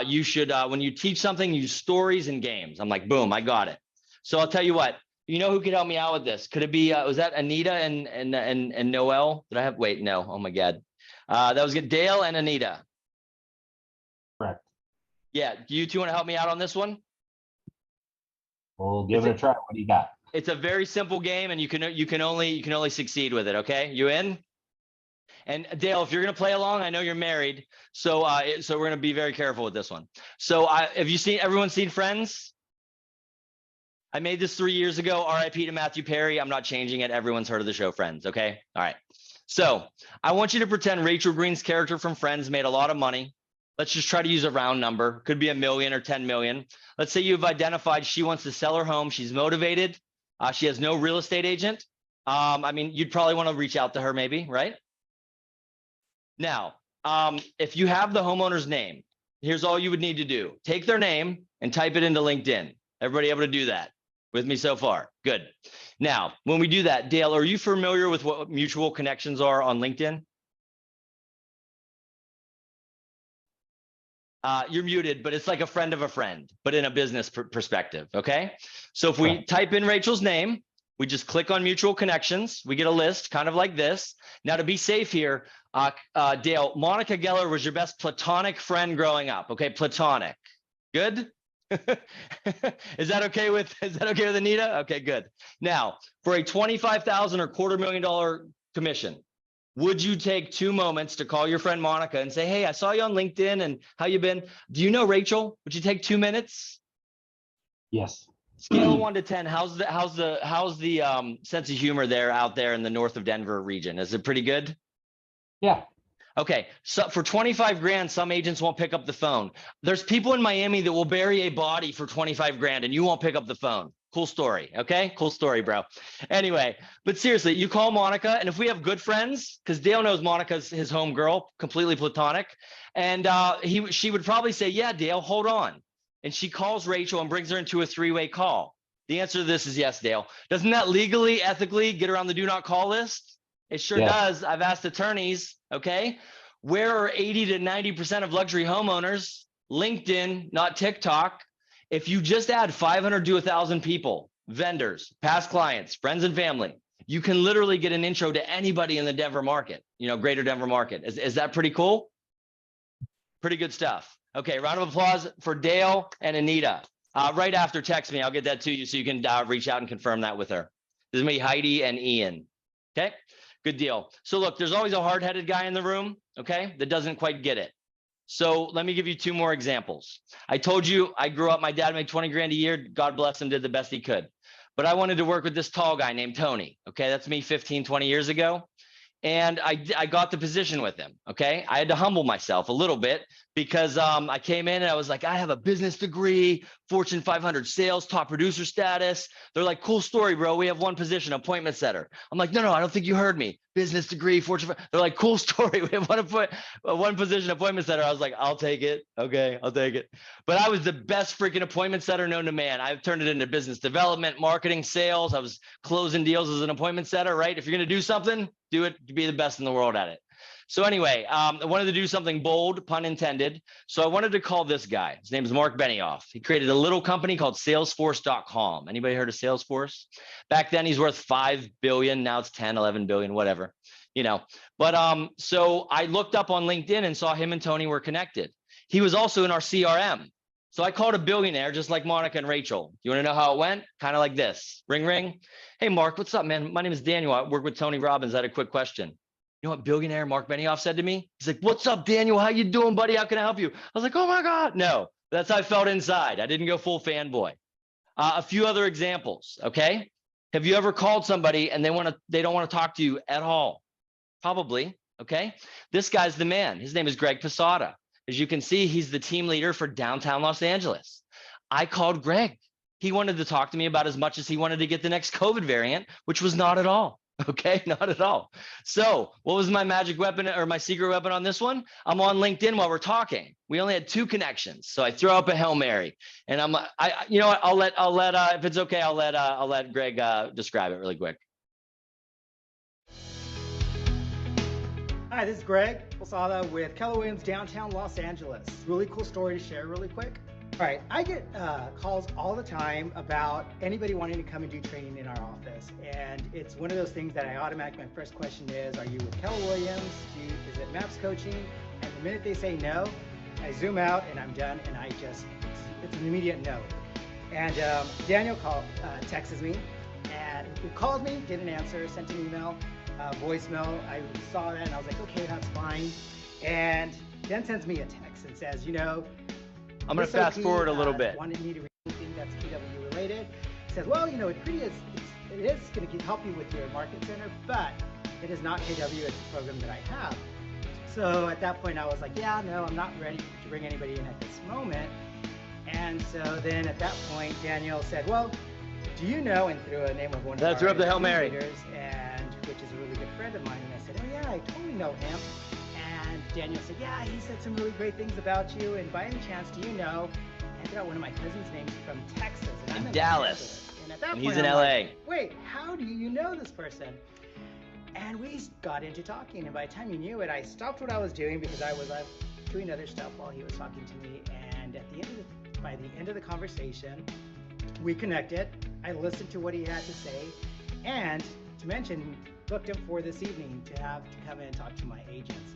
you should, when you teach something, use stories and games. I'm like, boom, I got it. So I'll tell you what, you know who could help me out with this? Could it be, was that Anita and Noel? Did I have, wait, no, oh my God. That was good. Dale and Anita. Correct. Yeah, do you two want to help me out on this one? We'll give it a try. What do you got? It's a very simple game, and you can only succeed with it. Okay, you in? And Dale, if you're gonna play along, I know you're married, so we're gonna be very careful with this one. So have you seen? Everyone's seen Friends? I made this 3 years ago. R.I.P. to Matthew Perry. I'm not changing it. Everyone's heard of the show Friends. Okay, all right. So I want you to pretend Rachel Green's character from Friends made a lot of money. Let's just try to use a round number. Could be $1 million or 10 million. Let's say you've identified she wants to sell her home. She's motivated. She has no real estate agent. I mean, you'd probably want to reach out to her maybe, right? Now, if you have the homeowner's name, here's all you would need to do. Take their name and type it into LinkedIn. Everybody able to do that with me so far? Good. Now, when we do that, Dale, are you familiar with what mutual connections are on LinkedIn? You're muted, but it's like a friend of a friend, but in a business perspective, okay? So if we type in Rachel's name, we just click on mutual connections, we get a list kind of like this. Now to be safe here, Dale, Monica Geller was your best platonic friend growing up, okay? Platonic, good? Is that okay with Anita? Okay, good. Now, for a $25,000 or $250,000 commission, would you take 2 moments to call your friend Monica and say, hey, I saw you on LinkedIn and how you been? Do you know Rachel? Would you take 2 minutes? Yes. Scale of 1 to 10. How's the sense of humor there out there in the north of Denver region? Is it pretty good? Yeah. Okay, so for 25 grand, some agents won't pick up the phone. There's people in Miami that will bury a body for 25 grand and you won't pick up the phone. Cool story. Okay, cool story, bro. Anyway, but seriously, you call Monica, and if we have good friends, because Dale knows Monica's his home girl, completely platonic, and she would probably say, yeah, Dale, hold on. And she calls Rachel and brings her into a three-way call. The answer to this is yes, Dale. Doesn't that legally, ethically get around the do not call list? It sure does. I've asked attorneys, okay? Where are 80 to 90% of luxury homeowners? LinkedIn, not TikTok. If you just add 500 to 1,000 people, vendors, past clients, friends and family, you can literally get an intro to anybody in the Denver market, greater Denver market. Is that pretty cool? Pretty good stuff. Okay, round of applause for Dale and Anita. Right after, text me. I'll get that to you so you can reach out and confirm that with her. This is me, Heidi and Ian. Okay, good deal. So look, there's always a hard-headed guy in the room, okay, that doesn't quite get it. So let me give you two more examples. I told you I grew up, my dad made 20 grand a year. God bless him, did the best he could. But I wanted to work with this tall guy named Tony. Okay, that's me 15, 20 years ago. And I got the position with him. Okay, I had to humble myself a little bit because I came in and I was like, I have a business degree, Fortune 500 sales, top producer status. They're like, cool story, bro. We have one position, appointment setter. I'm like, no, I don't think you heard me. Business degree, Fortune. They're like, cool story. We have one position, appointment setter. I was like, I'll take it. Okay, I'll take it. But I was the best freaking appointment setter known to man. I've turned it into business development, marketing, sales. I was closing deals as an appointment setter, right? If you're going to do something, do it to be the best in the world at it. So anyway, I wanted to do something bold, pun intended. So I wanted to call this guy. His name is Mark Benioff. He created a little company called Salesforce.com. Anybody heard of Salesforce? Back then he's worth 5 billion. Now it's 10, 11 billion, whatever, But so I looked up on LinkedIn and saw him and Tony were connected. He was also in our CRM. So I called a billionaire just like Monica and Rachel. You want to know how it went? Kind of like this. Ring, ring. Hey, Mark, what's up, man? My name is Daniel. I work with Tony Robbins. I had a quick question. You know what billionaire Mark Benioff said to me? He's like, what's up, Daniel? How you doing, buddy? How can I help you? I was like, oh my God. No, that's how I felt inside. I didn't go full fanboy. A few other examples, okay? Have you ever called somebody and they don't want to talk to you at all? Probably, okay? This guy's the man. His name is Greg Posada. As you can see, he's the team leader for downtown Los Angeles. I called Greg. He wanted to talk to me about as much as he wanted to get the next COVID variant, which was not at all. Okay, not at all. So what was my magic weapon or my secret weapon on this one? I'm on LinkedIn while we're talking. We only had 2 connections. So I throw up a Hail Mary and you know what, I'll let if it's okay, I'll let Greg describe it really quick. Hi, this is Greg Posada with Keller Williams Downtown Los Angeles. Really cool story to share really quick. All right, I get calls all the time about anybody wanting to come and do training in our office. And it's one of those things that I automatically, my first question is, are you with Keller Williams? Is it MAPS coaching? And the minute they say no, I zoom out and I'm done. And it's an immediate no. And Daniel texts me and he called me, didn't answer, sent an email, voicemail. I saw that and I was like, okay, that's fine. And then sends me a text and says, I'm going to fast forward a little bit. Wanted me to read anything that's KW related. It says, well, it is going to help you with your market center, but it is not KW. It's a program that I have. So at that point, I was like, yeah, no, I'm not ready to bring anybody in at this moment. And so then at that point, Daniel said, well, do you know, and threw a name of one of our the Hail Mary. leaders, which is a really good friend of mine. And I said, oh yeah, I totally know him. And Daniel said, yeah, he said some really great things about you. And by any chance, do you know? I forgot one of my cousin's names from Texas. And I'm in Dallas. And at that point, he's in I'm LA. like, wait, how do you know this person? And we got into talking. And by the time he knew it, I stopped what I was doing because I was doing other stuff while he was talking to me. And by the end of the conversation, we connected. I listened to what he had to say. And to mention, booked him for this evening to come in and talk to my agents.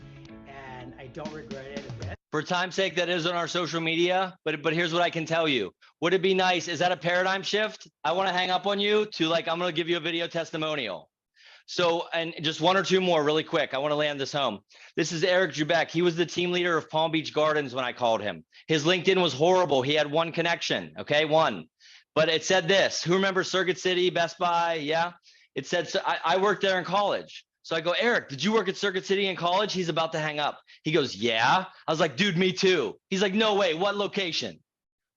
And I don't regret it a bit. For time's sake, that is on our social media, but here's what I can tell you. Would it be nice? Is that a paradigm shift? I want to hang up on you to I'm going to give you a video testimonial. So, and just one or two more really quick. I want to land this home. This is Eric Jubeck. He was the team leader of Palm Beach Gardens when I called him. His LinkedIn was horrible. He had one connection. Okay. One. But it said this, who remembers Circuit City, Best Buy? Yeah. It said, so I worked there in college. So I go, Eric, did you work at Circuit City in college? He's about to hang up. He goes, yeah. I was like, dude, me too. He's like, no way, what location?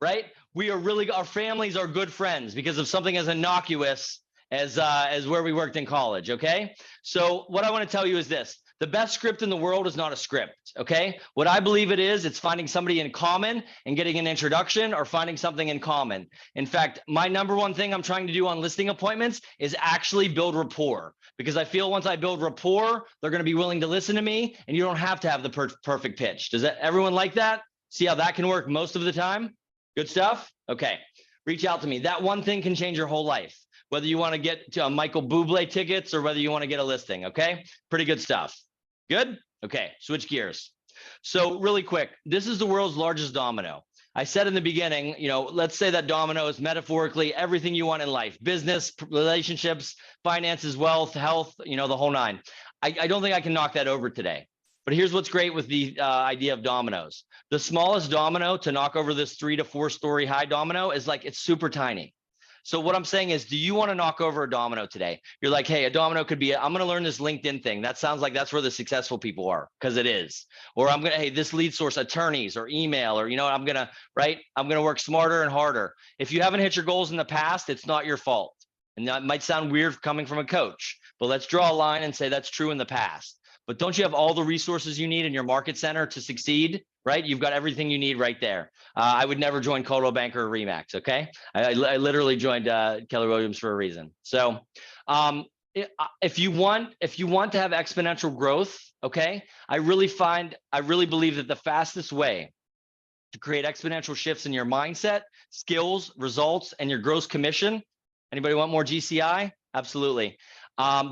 Right? We are really, our families are good friends because of something as innocuous as where we worked in college, okay? So what I want to tell you is this. The best script in the world is not a script, okay? What I believe it is, it's finding somebody in common and getting an introduction or finding something in common. In fact, my number one thing I'm trying to do on listing appointments is actually build rapport, because I feel once I build rapport, they're going to be willing to listen to me, and you don't have to have the perfect pitch. Does everyone like that? See how that can work most of the time? Good stuff? Okay, reach out to me. That one thing can change your whole life, whether you want to get to Michael Bublé tickets or whether you want to get a listing, okay? Pretty good stuff. Good? Okay, switch gears. So really quick, this is the world's largest domino. I said in the beginning, you know, let's say that domino is metaphorically everything you want in life, business, relationships, finances, wealth, health, you know, the whole nine. I don't think I can knock that over today. But here's what's great with the idea of dominoes. The smallest domino to knock over this 3 to 4 story high domino is like, it's super tiny. So what I'm saying is, do you want to knock over a domino today? You're like, hey, a domino could be, I'm going to learn this LinkedIn thing. That sounds like that's where the successful people are, because it is. Or I'm going to, hey, this lead source, attorneys or email, or, you know, I'm going to, right? I'm going to work smarter and harder. If you haven't hit your goals in the past, it's not your fault. And that might sound weird coming from a coach, but let's draw a line and say that's true in the past. But don't you have all the resources you need in your market center to succeed, right? You've got everything you need right there. I would never join Coldwell Banker or Remax, okay? I literally joined Keller Williams for a reason. So if you want to have exponential growth, okay, I really believe that the fastest way to create exponential shifts in your mindset, skills, results, and your gross commission, anybody want more GCI? Absolutely.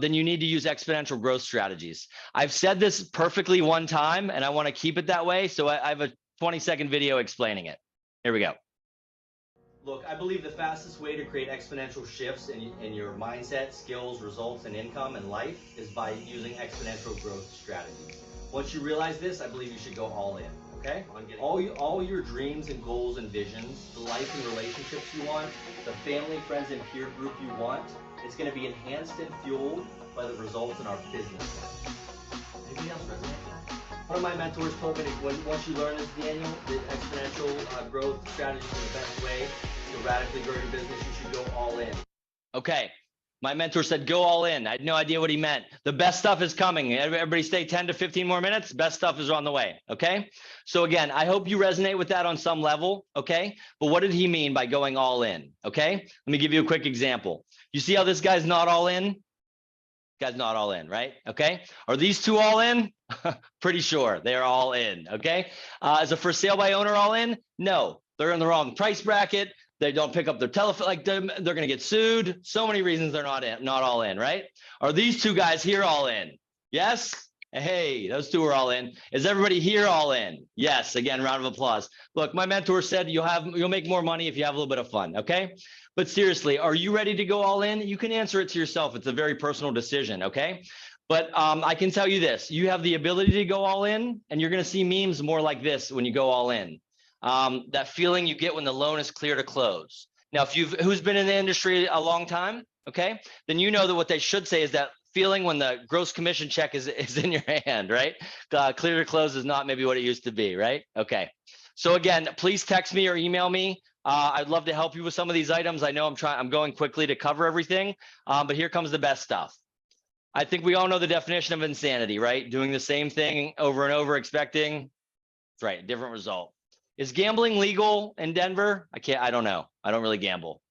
Then you need to use exponential growth strategies. I've said this perfectly one time, and I want to keep it that way. So I have a 20-second video explaining it. Here we go. Look, I believe the fastest way to create exponential shifts in your mindset, skills, results, and income and life is by using exponential growth strategies. Once you realize this, I believe you should go all in, okay? All your dreams and goals and visions, the life and relationships you want, the family, friends, and peer group you want, it's going to be enhanced and fueled by the results in our business. Anything else resonate? One of my mentors told me that once you learn this, Daniel, the exponential growth strategy is the best way to radically grow your business. You should go all in. Okay. My mentor said, go all in. I had no idea what he meant. The best stuff is coming. Everybody stay 10 to 15 more minutes. Best stuff is on the way. Okay. So again, I hope you resonate with that on some level. Okay. But what did he mean by going all in? Okay. Let me give you a quick example. You see how this guy's not all in? Guy's not all in, right? Okay. Are these two all in? Pretty sure they're all in. Okay. Is a for sale by owner all in? No, they're in the wrong price bracket. They don't pick up their telephone, like they're going to get sued. So many reasons they're not all in, right? Are these two guys here all in? Yes. Hey, those two are all in. Is everybody here all in? Yes. Again, round of applause. Look, my mentor said you'll make more money if you have a little bit of fun. Okay. But seriously, are you ready to go all in? You can answer it to yourself. It's a very personal decision. Okay. But I can tell you this, you have the ability to go all in, and you're going to see memes more like this when you go all in. That feeling you get when the loan is clear to clear. Now, who's been in the industry a long time, okay, then you know that what they should say is that feeling when the gross commission check is in your hand, right? Clear to close is not maybe what it used to be, right? Okay. So again, please text me or email me. I'd love to help you with some of these items. I know I'm going quickly to cover everything, but here comes the best stuff. I think we all know the definition of insanity, right? Doing the same thing over and over, expecting, that's right, a different result. Is gambling legal in Denver? I don't know. I don't really gamble.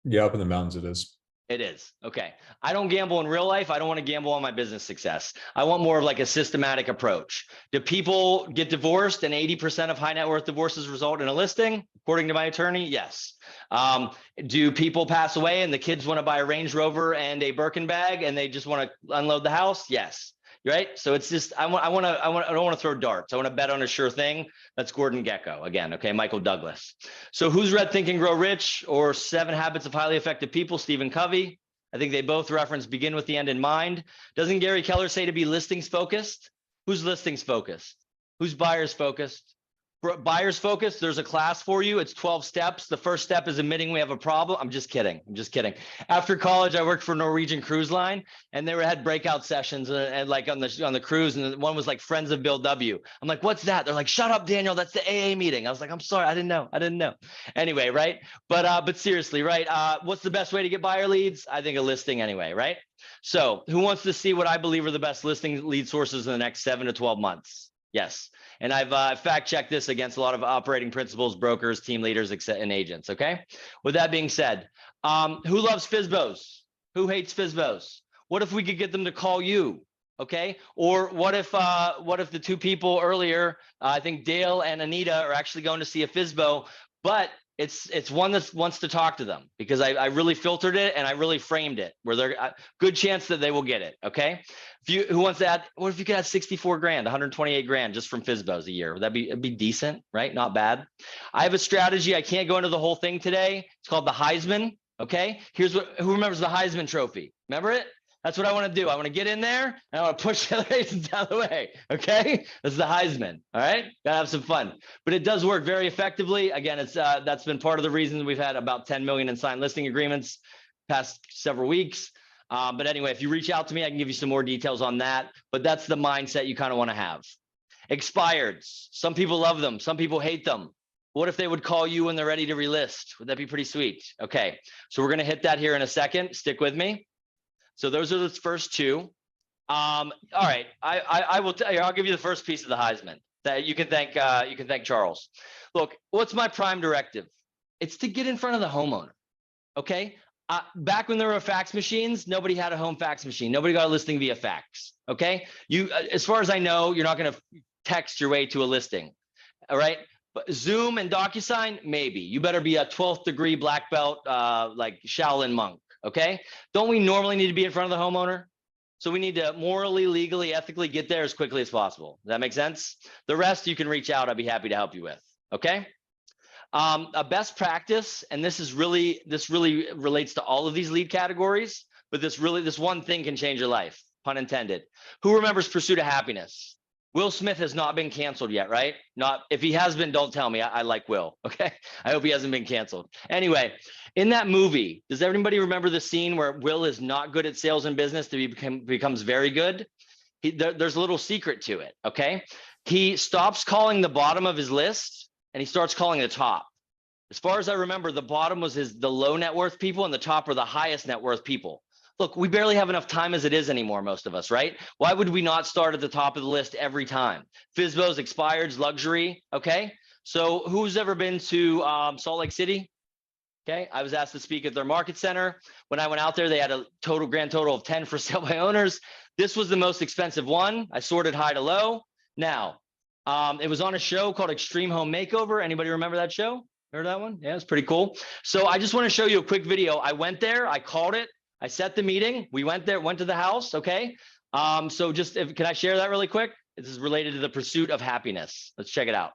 Yeah, up in the mountains it is. It is. Okay. I don't gamble in real life. I don't want to gamble on my business success. I want more of like a systematic approach. Do people get divorced and 80% of high net worth divorces result in a listing? According to my attorney, yes. Do people pass away and the kids want to buy a Range Rover and a Birkin bag and they just want to unload the house? Yes. Right. So it's just, I don't want to throw darts. I want to bet on a sure thing. That's Gordon Gekko again. Okay. Michael Douglas. So who's read Think and Grow Rich or 7 Habits of Highly Effective People? Stephen Covey. I think they both reference begin with the end in mind. Doesn't Gary Keller say to be listings focused? Who's listings focused? Who's buyers focused? buyers focus, there's a class for you. It's 12 steps. The first step is admitting we have a problem. I'm just kidding. I'm just kidding. After college, I worked for Norwegian Cruise Line, and they had breakout sessions and like on the cruise, and one was like Friends of Bill W. I'm like, what's that? They're like, shut up, Daniel. That's the AA meeting. I was like, I'm sorry, I didn't know. Anyway, right? But seriously, right? What's the best way to get buyer leads? I think a listing anyway, right? So who wants to see what I believe are the best listing lead sources in the next 7 to 12 months? Yes. And I've fact checked this against a lot of operating principals, brokers, team leaders, and agents. Okay. With that being said, who loves FSBOs? Who hates FSBOs? What if we could get them to call you? Okay. Or what if the two people earlier, I think Dale and Anita are actually going to see a FSBO, but it's one that wants to talk to them, because I really filtered it and I really framed it where they're good chance that they will get it. Okay. Who wants that? What if you could have 64 grand, 128 grand just from FSBOs a year? Would that it'd be decent, right? Not bad. I have a strategy. I can't go into the whole thing today. It's called the Heisman. Okay. Who remembers the Heisman Trophy? Remember it? That's what I want to do. I want to get in there and I want to push the other agents out of the way. Okay. This is the Heisman. All right. Gotta have some fun, but it does work very effectively. Again, that's been part of the reason we've had about 10 million in signed listing agreements past several weeks. But anyway, if you reach out to me, I can give you some more details on that, but that's the mindset you kind of want to have. Expireds. Some people love them. Some people hate them. What if they would call you when they're ready to relist? Would that be pretty sweet? Okay. So we're going to hit that here in a second. Stick with me. So those are the first two. All right, I will tell you. I'll give you the first piece of the Heisman that you can thank Charles. Look, what's my prime directive? It's to get in front of the homeowner. Okay. Back when there were fax machines, nobody had a home fax machine. Nobody got a listing via fax. Okay. As far as I know, you're not going to text your way to a listing. All right. But Zoom and DocuSign, maybe. You better be a 12th degree black belt, like Shaolin monk. Okay. Don't we normally need to be in front of the homeowner? So we need to morally, legally, ethically get there as quickly as possible. Does that make sense? The rest you can reach out. I'd be happy to help you with. Okay. A best practice, and this really relates to all of these lead categories, but this one thing can change your life, pun intended. Who remembers Pursuit of Happiness? Will Smith has not been canceled yet, right? Not if he has been, don't tell me. I like Will. Okay. I hope he hasn't been canceled. Anyway, in that movie, does everybody remember the scene where Will is not good at sales and business to becomes very good? There's a little secret to it. Okay. He stops calling the bottom of his list and he starts calling the top. As far as I remember, the bottom was the low net worth people and the top are the highest net worth people. Look, we barely have enough time as it is anymore, most of us, right? Why would we not start at the top of the list every time? FSBOs, expireds, luxury, okay? So who's ever been to Salt Lake City? Okay, I was asked to speak at their market center. When I went out there, they had a grand total of 10 for sale by owners. This was the most expensive one. I sorted high to low. Now, it was on a show called Extreme Home Makeover. Anybody remember that show? Heard that one? Yeah, it's pretty cool. So I just want to show you a quick video. I went there, I called it. I set the meeting. We went there, went to the house. Okay. So can I share that really quick? This is related to the pursuit of happiness. Let's check it out.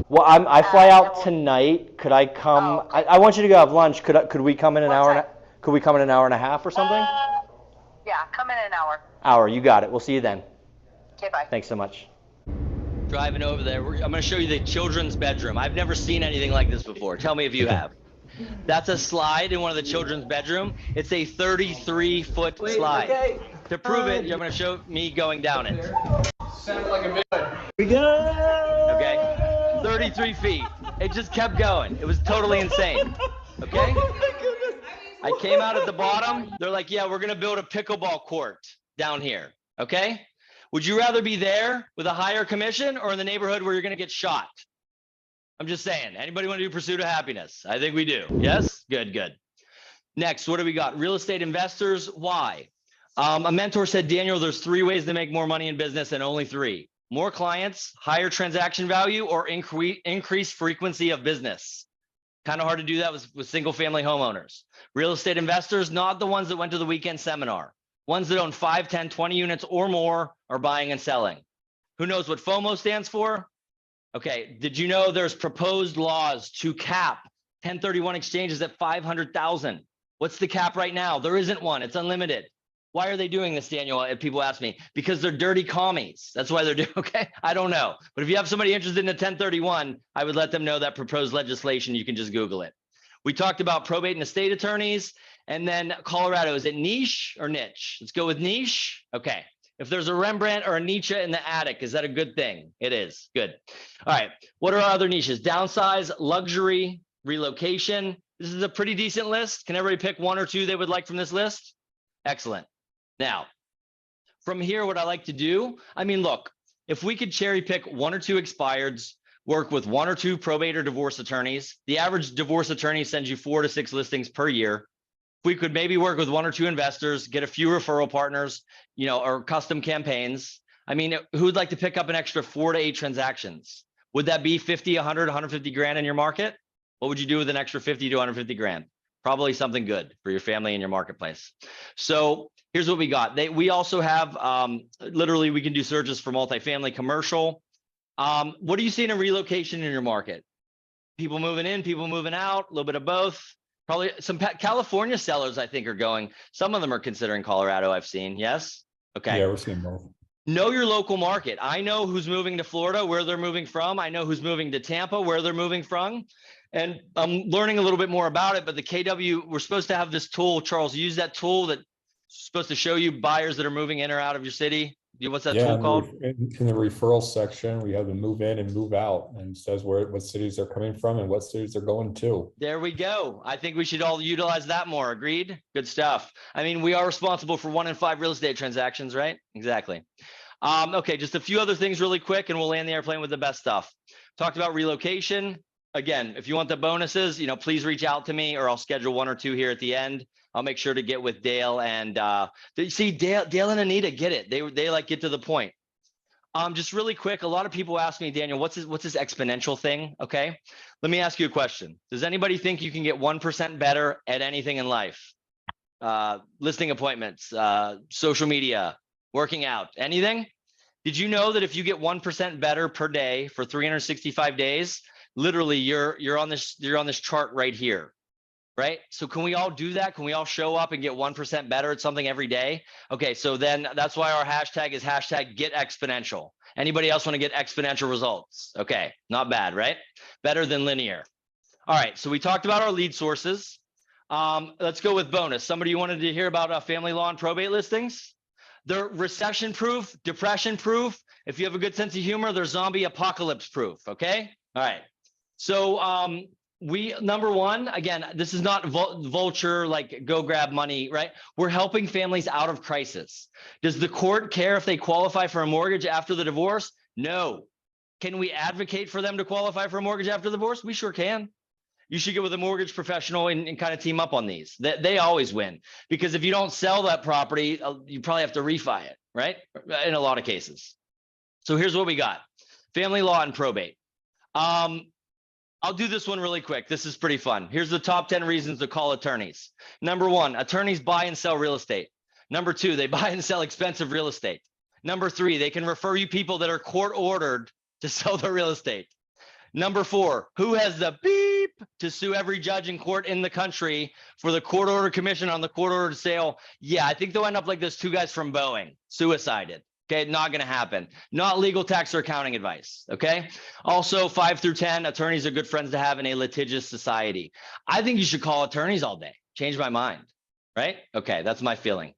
Well, I fly out tonight. Could I come? Oh, okay. I want you to go have lunch. Could we come in an hour? Could we come in an hour and a half or something? Yeah, come in an hour. Hour. You got it. We'll see you then. Okay, bye. Thanks so much. Driving over there, I'm going to show you the children's bedroom. I've never seen anything like this before. Tell me if you have. That's a slide in one of the children's bedroom. It's a 33-foot slide. Okay. To prove it, you're going to show me going down it. Sounded like a bit. We go. Okay. 33 feet. It just kept going. It was totally insane. Okay. I came out at the bottom. They're like, yeah, we're going to build a pickleball court down here. Okay. Would you rather be there with a higher commission or in the neighborhood where you're going to get shot? I'm just saying. Anybody want to do Pursuit of Happiness? I think we do. Yes? Good, good. Next, what do we got? Real estate investors. Why? A mentor said, Daniel, there's 3 ways to make more money in business and only 3. More clients, higher transaction value, or increased frequency of business. Kind of hard to do that with single family homeowners. Real estate investors, not the ones that went to the weekend seminar. Ones that own 5, 10, 20 units or more are buying and selling. Who knows what FOMO stands for? Okay, did you know there's proposed laws to cap 1031 exchanges at 500,000? What's the cap right now? There isn't one. It's unlimited. Why are they doing this, Daniel? If people ask me, because they're dirty commies. That's why they're doing, okay? I don't know. But if you have somebody interested in the 1031, I would let them know that proposed legislation, you can just Google it. We talked about probate and estate attorneys, and then Colorado, is it niche or niche? Let's go with niche. Okay. If there's a Rembrandt or a Nietzsche in the attic, is that a good thing? It is. Good. All right. What are our other niches? Downsize, luxury, relocation. This is a pretty decent list. Can everybody pick one or two they would like from this list? Excellent. Now, from here, what I like to do, I mean, look, if we could cherry pick one or two expireds, work with one or two probate or divorce attorneys, the average divorce attorney sends you 4 to 6 listings per year. If we could maybe work with one or two investors, get a few referral partners, you know, or custom campaigns. I mean, who would like to pick up an extra 4 to 8 transactions? Would that be 50, 100, 150 grand in your market? What would you do with an extra 50 to 150 grand? Probably something good for your family and your marketplace. So here's what we got. We also have, literally, we can do searches for multifamily, commercial. What are you seeing in relocation in your market? People moving in, people moving out, a little bit of both. Probably some California sellers, I think, are going. Some of them are considering Colorado, I've seen. Yes. Okay. Yeah, we're seeing both. Know your local market. I know who's moving to Florida, where they're moving from. I know who's moving to Tampa, where they're moving from. And I'm learning a little bit more about it, but the KW, we're supposed to have this tool. Charles, use that tool that's supposed to show you buyers that are moving in or out of your city. What's that tool called? In the referral section, we have the move in and move out, and it says what cities they're coming from and what cities they're going to. There we go. I think we should all utilize that more. Agreed? Good stuff. I mean, we are responsible for 1 in 5 real estate transactions, right? Exactly. Okay, just a few other things really quick, and we'll land the airplane with the best stuff. Talked about relocation. Again, if you want the bonuses, you know, please reach out to me, or I'll schedule 1 or 2 here at the end. I'll make sure to get with Dale and see Dale and Anita get it. They like get to the point. Just really quick, a lot of people ask me, Daniel, what's this exponential thing? Okay, let me ask you a question. Does anybody think you can get 1% better at anything in life? Listing appointments, social media, working out, anything? Did you know that if you get 1% better per day for 365 days, literally you're on this chart right here? Right? So can we all do that? Can we all show up and get 1% better at something every day? Okay, so then that's why our hashtag is #GetExponential. Anybody else want to get exponential results? Okay, not bad, right? Better than linear. All right, so we talked about our lead sources. Let's go with bonus. Somebody wanted to hear about family law and probate listings? They're recession proof, depression proof. If you have a good sense of humor, they're zombie apocalypse proof, okay? All right, so number one, again, this is not vulture, like go grab money, right? We're helping families out of crisis. Does the court care if they qualify for a mortgage after the divorce? No. Can we advocate for them to qualify for a mortgage after the divorce? We sure can. You should get with a mortgage professional and kind of team up on these. They always win, because if you don't sell that property, you probably have to refi it, right? In a lot of cases. So here's what we got. Family law and probate. I'll do this one really quick. This is pretty fun. Here's the top 10 reasons to call attorneys. Number 1, attorneys buy and sell real estate. Number 2, they buy and sell expensive real estate. Number 3, they can refer you people that are court ordered to sell their real estate. Number 4, who has the beep to sue every judge in court in the country for the court order commission on the court ordered sale? Yeah, I think they'll end up like those 2 guys from Boeing, suicided. Okay, not going to happen. Not legal, tax, or accounting advice. Okay. Also, 5 through 10, attorneys are good friends to have in a litigious society. I think you should call attorneys all day. Change my mind. Right? Okay, that's my feeling.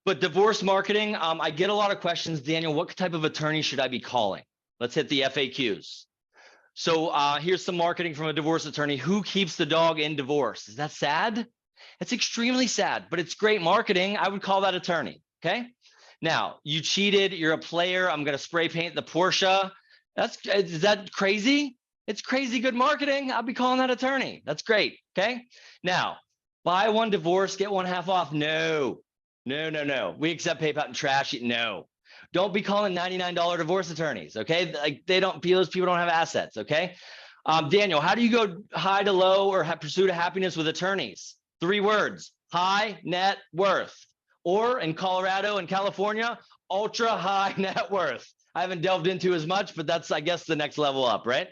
But divorce marketing, I get a lot of questions, Daniel. What type of attorney should I be calling? Let's hit the FAQs. So here's some marketing from a divorce attorney. Who keeps the dog in divorce? Is that sad? It's extremely sad, but it's great marketing. I would call that attorney. Okay. Now, you cheated, you're a player, I'm going to spray paint the Porsche. Is that crazy? It's crazy good marketing. I'll be calling that attorney. That's great, okay? Now, buy one divorce, get one half off. No. We accept PayPal and trash it. No. Don't be calling $99 divorce attorneys, okay? Like those people don't have assets, okay? Daniel, how do you go high to low or pursuit of happiness with attorneys? 3 words, high net worth. Or in Colorado and California, ultra high net worth. I haven't delved into as much, but that's, I guess, the next level up, right?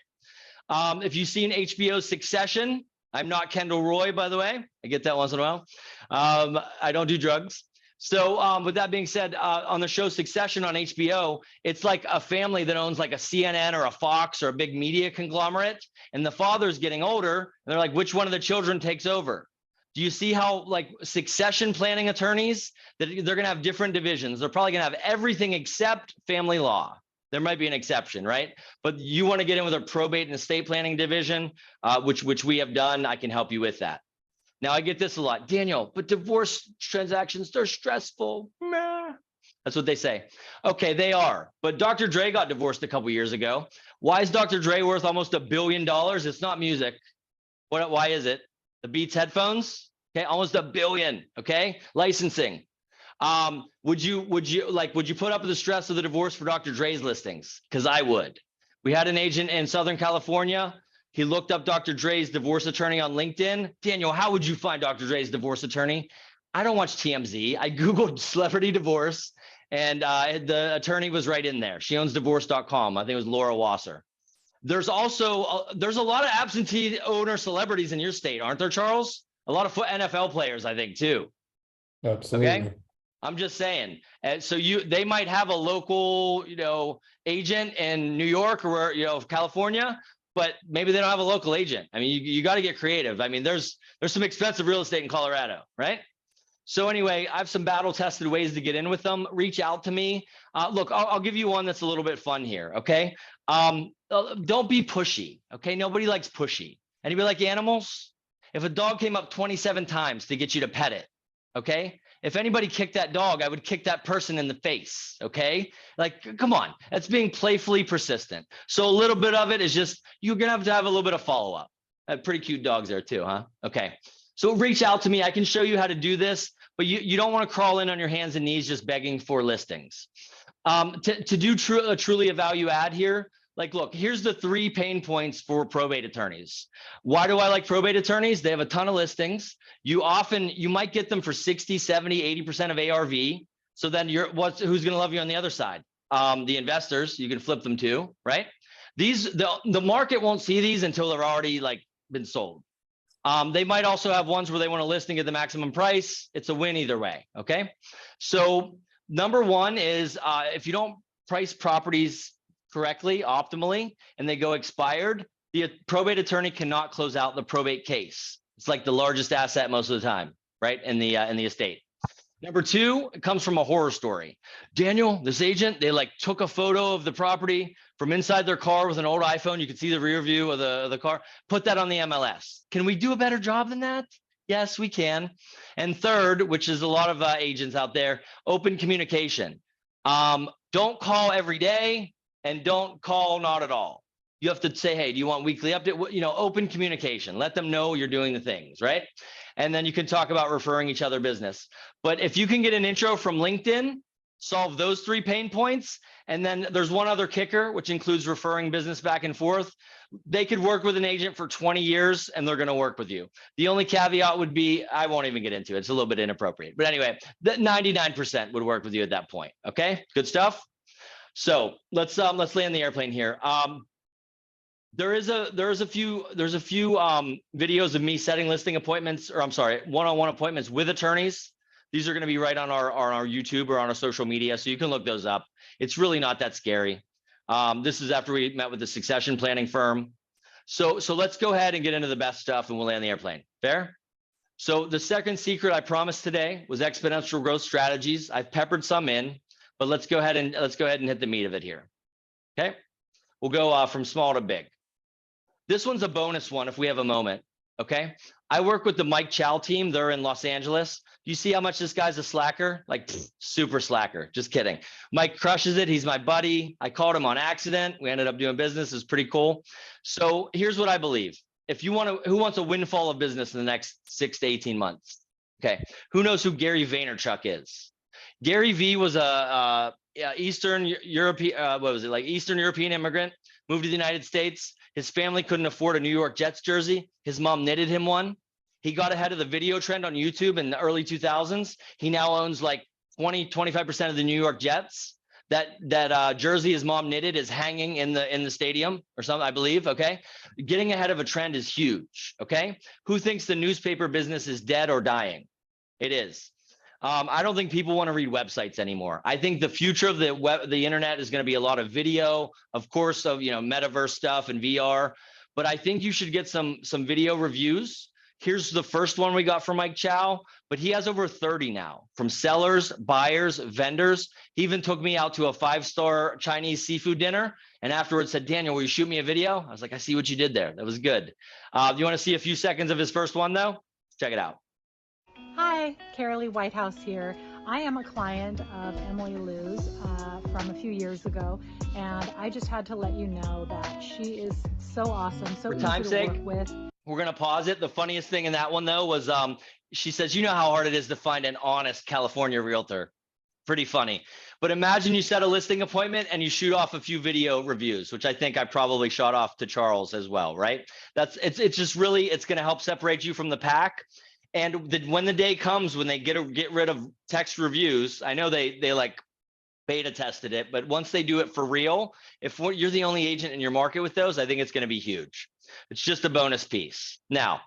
If you've seen HBO's Succession, I'm not Kendall Roy, by the way. I get that once in a while. I don't do drugs. So with that being said, on the show Succession on HBO, it's like a family that owns like a CNN or a Fox or a big media conglomerate, and the father's getting older, and they're like, which one of the children takes over? Do you see how like succession planning attorneys, that they're going to have different divisions? They're probably going to have everything except family law. There might be an exception, right? But you want to get in with a probate and estate planning division, which we have done. I can help you with that. Now I get this a lot, Daniel, but divorce transactions, they're stressful. Meh. That's what they say. Okay, they are. But Dr. Dre got divorced a couple years ago. Why is Dr. Dre worth almost $1 billion? It's not music. Why is it? The Beats headphones, okay, almost $1 billion, okay? Licensing. Would you put up with the stress of the divorce for Dr. Dre's listings? Because I would. We had an agent in Southern California. He looked up Dr. Dre's divorce attorney on LinkedIn. Daniel, how would you find Dr. Dre's divorce attorney? I don't watch TMZ. I Googled celebrity divorce, and the attorney was right in there. She owns divorce.com. I think it was Laura Wasser. There's also there's a lot of absentee owner celebrities in your state, aren't there, Charles? A lot of NFL players, I think, too. Absolutely. Okay, I'm just saying. And so they might have a local, agent in New York or California, but maybe they don't have a local agent. I mean, you got to get creative. I mean, there's some expensive real estate in Colorado, right? So anyway, I have some battle tested ways to get in with them. Reach out to me. Look, I'll give you one that's a little bit fun here. Okay. Don't be pushy. Okay. Nobody likes pushy. Anybody like animals? If a dog came up 27 times to get you to pet it, okay. If anybody kicked that dog, I would kick that person in the face. Okay. Like, come on, that's being playfully persistent. So a little bit of it is just, you're going to have a little bit of follow-up. Pretty cute dogs there too, huh? Okay. So reach out to me. I can show you how to do this, but you don't want to crawl in on your hands and knees just begging for listings. To do truly a value add here, like, look, here's the 3 pain points for probate attorneys. Why do I like probate attorneys? They have a ton of listings. You might get them for 60, 70, 80% of ARV. So then who's going to love you on the other side? The investors, you can flip them to, right? The market won't see these until they're already like been sold. They might also have ones where they want a listing at the maximum price. It's a win either way. Okay. So number one is if you don't price properties correctly, optimally, and they go expired, the probate attorney cannot close out the probate case. It's like the largest asset most of the time, right? In the estate. Number two, it comes from a horror story. Daniel, this agent, they like took a photo of the property from inside their car with an old iPhone. You can see the rear view of the car, put that on the MLS. Can we do a better job than that? Yes, we can. And third, which is a lot of agents out there, open communication. Don't call every day and don't call not at all. You have to say, hey, do you want weekly update? Open communication. Let them know you're doing the things, right? And then you can talk about referring each other business. But if you can get an intro from LinkedIn, solve those 3 pain points. And then there's one other kicker, which includes referring business back and forth. They could work with an agent for 20 years and they're going to work with you. The only caveat would be, I won't even get into it. It's a little bit inappropriate. But anyway, that 99% would work with you at that point. Okay, good stuff. So let's land the airplane here. There's a few videos of me setting listing appointments, or I'm sorry, one-on-one appointments with attorneys. These are going to be right on our YouTube or on our social media, so you can look those up. It's really not that scary. This is after we met with the succession planning firm. So let's go ahead and get into the best stuff, and we'll land the airplane. Fair? So the second secret I promised today was exponential growth strategies. I've peppered some in, but let's go ahead and hit the meat of it here. Okay, we'll go from small to big. This one's a bonus one if we have a moment. Okay, I work with the Mike Chow team. They're in Los Angeles. Do you see how much this guy's a slacker? Like super slacker. Just kidding. Mike crushes it. He's my buddy. I called him on accident. We ended up doing business. It's pretty cool. So here's what I believe. If you want to, who wants a windfall of business in the next 6 to 18 months? Okay, who knows who Gary Vaynerchuk is? Gary V was a Eastern European immigrant, moved to the United States. His family couldn't afford a New York Jets jersey. His mom knitted him one. He got ahead of the video trend on YouTube in the early 2000s. He now owns like 25% of the New York Jets. That jersey his mom knitted is hanging in the stadium or something, I believe. Okay, getting ahead of a trend is huge. Okay, who thinks the newspaper business is dead or dying? It is. I don't think people want to read websites anymore. I think the future of the internet is going to be a lot of video, of course, of metaverse stuff and VR. But I think you should get some video reviews. Here's the first one we got from Mike Chow, but he has over 30 now from sellers, buyers, vendors. He even took me out to a 5-star Chinese seafood dinner. And afterwards said, Daniel, will you shoot me a video? I was like, I see what you did there. That was good. You want to see a few seconds of his first one though? Check it out. Hi, Carolee Whitehouse here. I am a client of Emily Lou's from a few years ago, and I just had to let you know that she is so awesome, so For easy time's to sake, work with. we're going to pause it. The funniest thing in that one though was she says, you know how hard it is to find an honest California realtor. Pretty funny. But imagine you set a listing appointment and you shoot off a few video reviews, which I think I probably shot off to Charles as well, right? It's just really, it's going to help separate you from the pack. And when the day comes when they get rid of text reviews, I know they like beta tested it, but once they do it for real, if you're the only agent in your market with those, I think it's going to be huge. It's just a bonus piece. Now,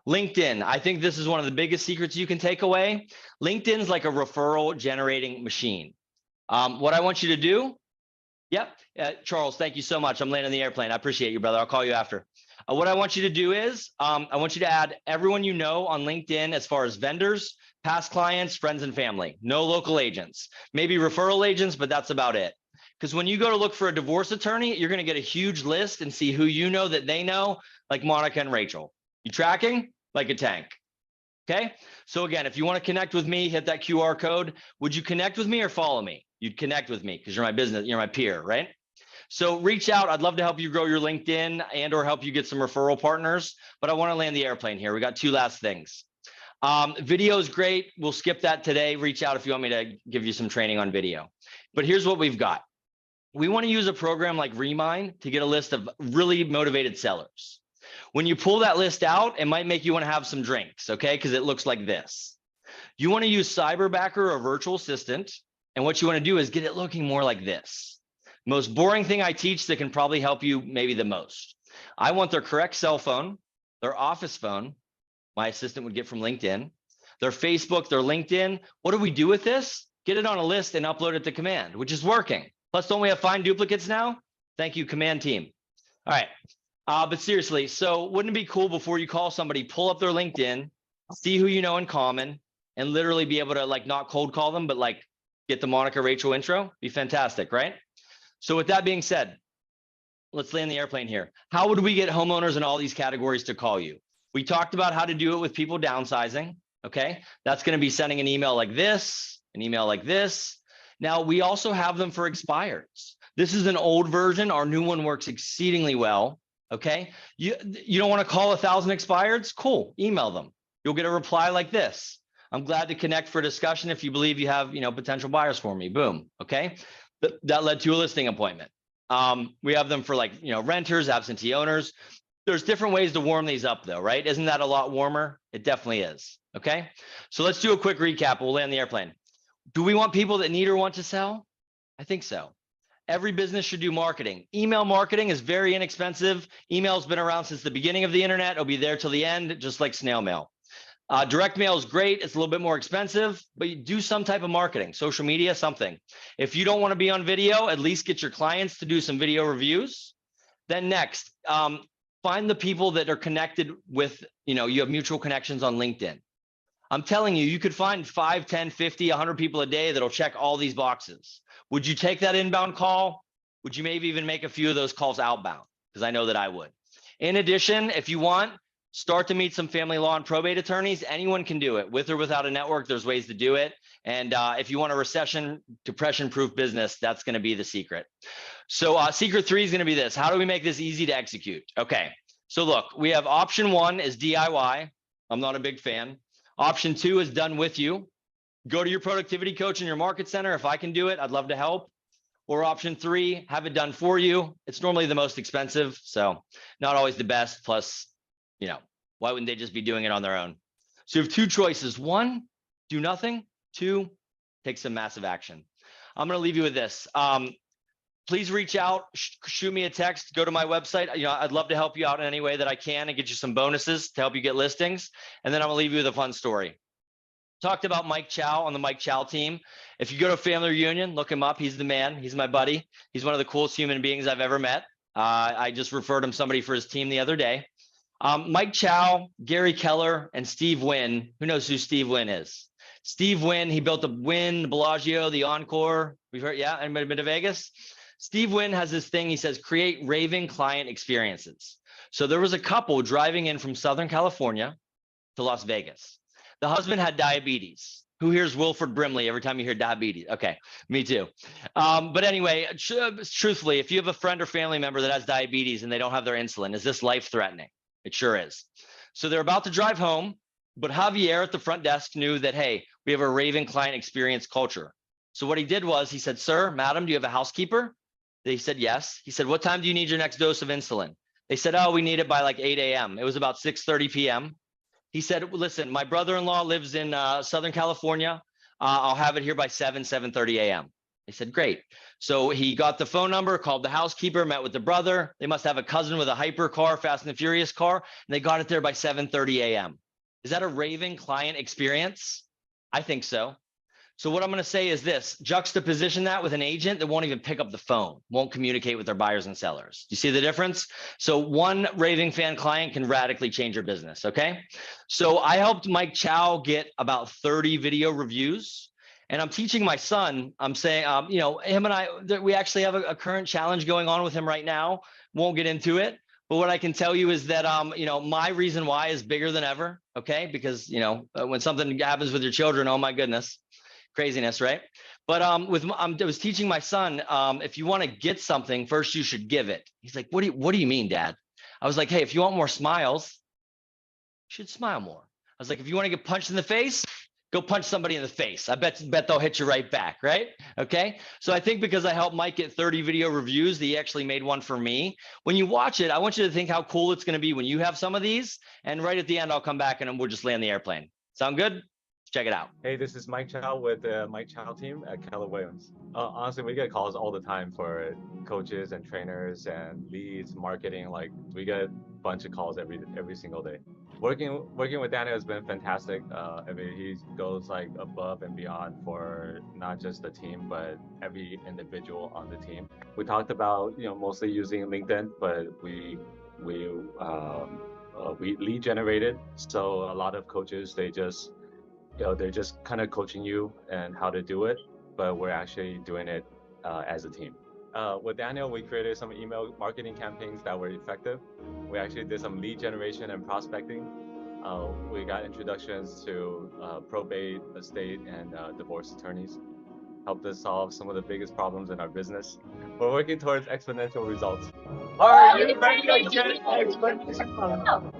LinkedIn, I think this is one of the biggest secrets you can take away. LinkedIn's like a referral generating machine. What I want you to do, Charles, thank you so much. I'm landing the airplane. I appreciate you, brother. I'll call you after. What I want you to do is I want you to add everyone you know on LinkedIn as far as vendors, past clients, friends, and family. No local agents, maybe referral agents, but that's about it. Because when you go to look for a divorce attorney, you're going to get a huge list and see who you know that they know, like Monica and Rachel. You tracking? Like a tank. Okay. So again, if you want to connect with me, hit that QR code. Would you connect with me or follow me? You'd connect with me because you're my business, you're my peer, right? So reach out. I'd love to help you grow your LinkedIn and or help you get some referral partners, but I want to land the airplane here. We got two last things. Video is great. We'll skip that today. Reach out if you want me to give you some training on video. But here's what we've got. We want to use a program like Remine to get a list of really motivated sellers. When you pull that list out, it might make you want to have some drinks, okay? Because it looks like this. You want to use Cyberbacker or Virtual Assistant, and what you want to do is get it looking more like this. Most boring thing I teach that can probably help you maybe the most. I want their correct cell phone, their office phone, my assistant would get from LinkedIn, their Facebook, their LinkedIn. What do we do with this? Get it on a list and upload it to Command, which is working. Plus, don't we have fine duplicates now? Thank you, Command team. All right. But seriously, so wouldn't it be cool before you call somebody, pull up their LinkedIn, see who you know in common, and literally be able to like not cold call them, but like get the Monica Rachel intro? Be fantastic, right? So with that being said, let's land the airplane here. How would we get homeowners in all these categories to call you? We talked about how to do it with people downsizing. Okay, that's going to be sending an email like this, an email like this. Now we also have them for expireds. This is an old version. Our new one works exceedingly well. Okay, you don't want to call 1,000 expireds? Cool, email them. You'll get a reply like this. I'm glad to connect for discussion if you believe you have potential buyers for me. Boom. Okay, that led to a listing appointment. We have them for like renters, absentee owners. There's different ways to warm these up though, right? Isn't that a lot warmer? It definitely is. Okay, so let's do a quick recap. We'll land the airplane. Do we want people that need or want to sell? I think so. Every business should do marketing. Email marketing is very inexpensive. Email's been around since the beginning of the internet. It'll be there till the end, just like snail mail. Direct mail is great. It's a little bit more expensive, but you do some type of marketing, social media, something. If you don't want to be on video, at least get your clients to do some video reviews. Then next, find the people that are connected with, you have mutual connections on LinkedIn. I'm telling you, you could find 5, 10, 50, 100 people a day that'll check all these boxes. Would you take that inbound call? Would you maybe even make a few of those calls outbound? Because I know that I would. In addition, if you want, start to meet some family law and probate attorneys. Anyone can do it. With or without a network, there's ways to do it. And if you want a recession, depression-proof business, that's going to be the secret. So secret 3 is going to be this. How do we make this easy to execute? Okay. So look, we have option 1 is DIY. I'm not a big fan. Option 2 is done with you. Go to your productivity coach in your market center. If I can do it, I'd love to help. Or option 3, have it done for you. It's normally the most expensive, so not always the best. Plus, why wouldn't they just be doing it on their own? So you have 2 choices. 1, do nothing. 2, take some massive action. I'm going to leave you with this. Please reach out, shoot me a text, go to my website. I'd love to help you out in any way that I can and get you some bonuses to help you get listings. And then I'm going to leave you with a fun story. talked about Mike Chow on the Mike Chow team. If you go to a family reunion, look him up. He's the man. He's my buddy. He's one of the coolest human beings I've ever met. I just referred him somebody for his team the other day. Mike Chow, Gary Keller, and Steve Wynn. Who knows who Steve Wynn is? Steve Wynn, he built the Wynn, the Bellagio, the Encore. We've heard, yeah, anybody been to Vegas? Steve Wynn has this thing, he says, create raving client experiences. So there was a couple driving in from Southern California to Las Vegas. The husband had diabetes. Who hears Wilford Brimley every time you hear diabetes? Okay, me too. But anyway, truthfully, if you have a friend or family member that has diabetes and they don't have their insulin, is this life-threatening? It sure is. So they're about to drive home, but Javier at the front desk knew that, hey, we have a raving client experience culture. So what he did was he said, sir, madam, do you have a housekeeper? They said, yes. He said, what time do you need your next dose of insulin? They said, oh, we need it by like 8 a.m. It was about 6:30 p.m. He said, listen, my brother-in-law lives in Southern California. I'll have it here by 7:30 a.m. They said, great. So he got the phone number, called the housekeeper, met with the brother. They must have a cousin with a hyper car, Fast and the Furious car, and they got it there by 7:30 a.m. Is that a raving client experience? I think so. So what I'm going to say is this, juxtaposition that with an agent that won't even pick up the phone, won't communicate with their buyers and sellers. Do you see the difference? So one raving fan client can radically change your business, okay? So I helped Mike Chow get about 30 video reviews, and I'm teaching my son, I'm saying, you know, him and I, we actually have a current challenge going on with him right now. Won't get into it. But what I can tell you is that, you know, my reason why is bigger than ever, okay? Because, you know, when something happens with your children, oh my goodness. Craziness, right? But I was teaching my son, if you want to get something, first you should give it. He's like, what do you mean, Dad? I was like, hey, if you want more smiles, you should smile more. I was like, if you want to get punched in the face, go punch somebody in the face. I bet they'll hit you right back, right? Okay. So I think because I helped Mike get 30 video reviews, he actually made one for me. When you watch it, I want you to think how cool it's going to be when you have some of these. And right at the end, I'll come back and we'll just land the airplane. Sound good? Check it out. Hey, this is Mike Chow with the Mike Chow team at Keller Williams. Honestly, we get calls all the time for coaches and trainers and leads, marketing. Like we get a bunch of calls every single day. Working with Daniel has been fantastic. I mean, he goes like above and beyond for not just the team, but every individual on the team. We talked about, you know, mostly using LinkedIn, but we lead generated. So a lot of coaches, they just, you know, they're just kind of coaching you and how to do it, but we're actually doing it as a team. With Daniel, we created some email marketing campaigns that were effective. We actually did some lead generation and prospecting. We got introductions to probate, estate, and divorce attorneys. Helped us solve some of the biggest problems in our business. We're working towards exponential results. Are you ready to get exponential?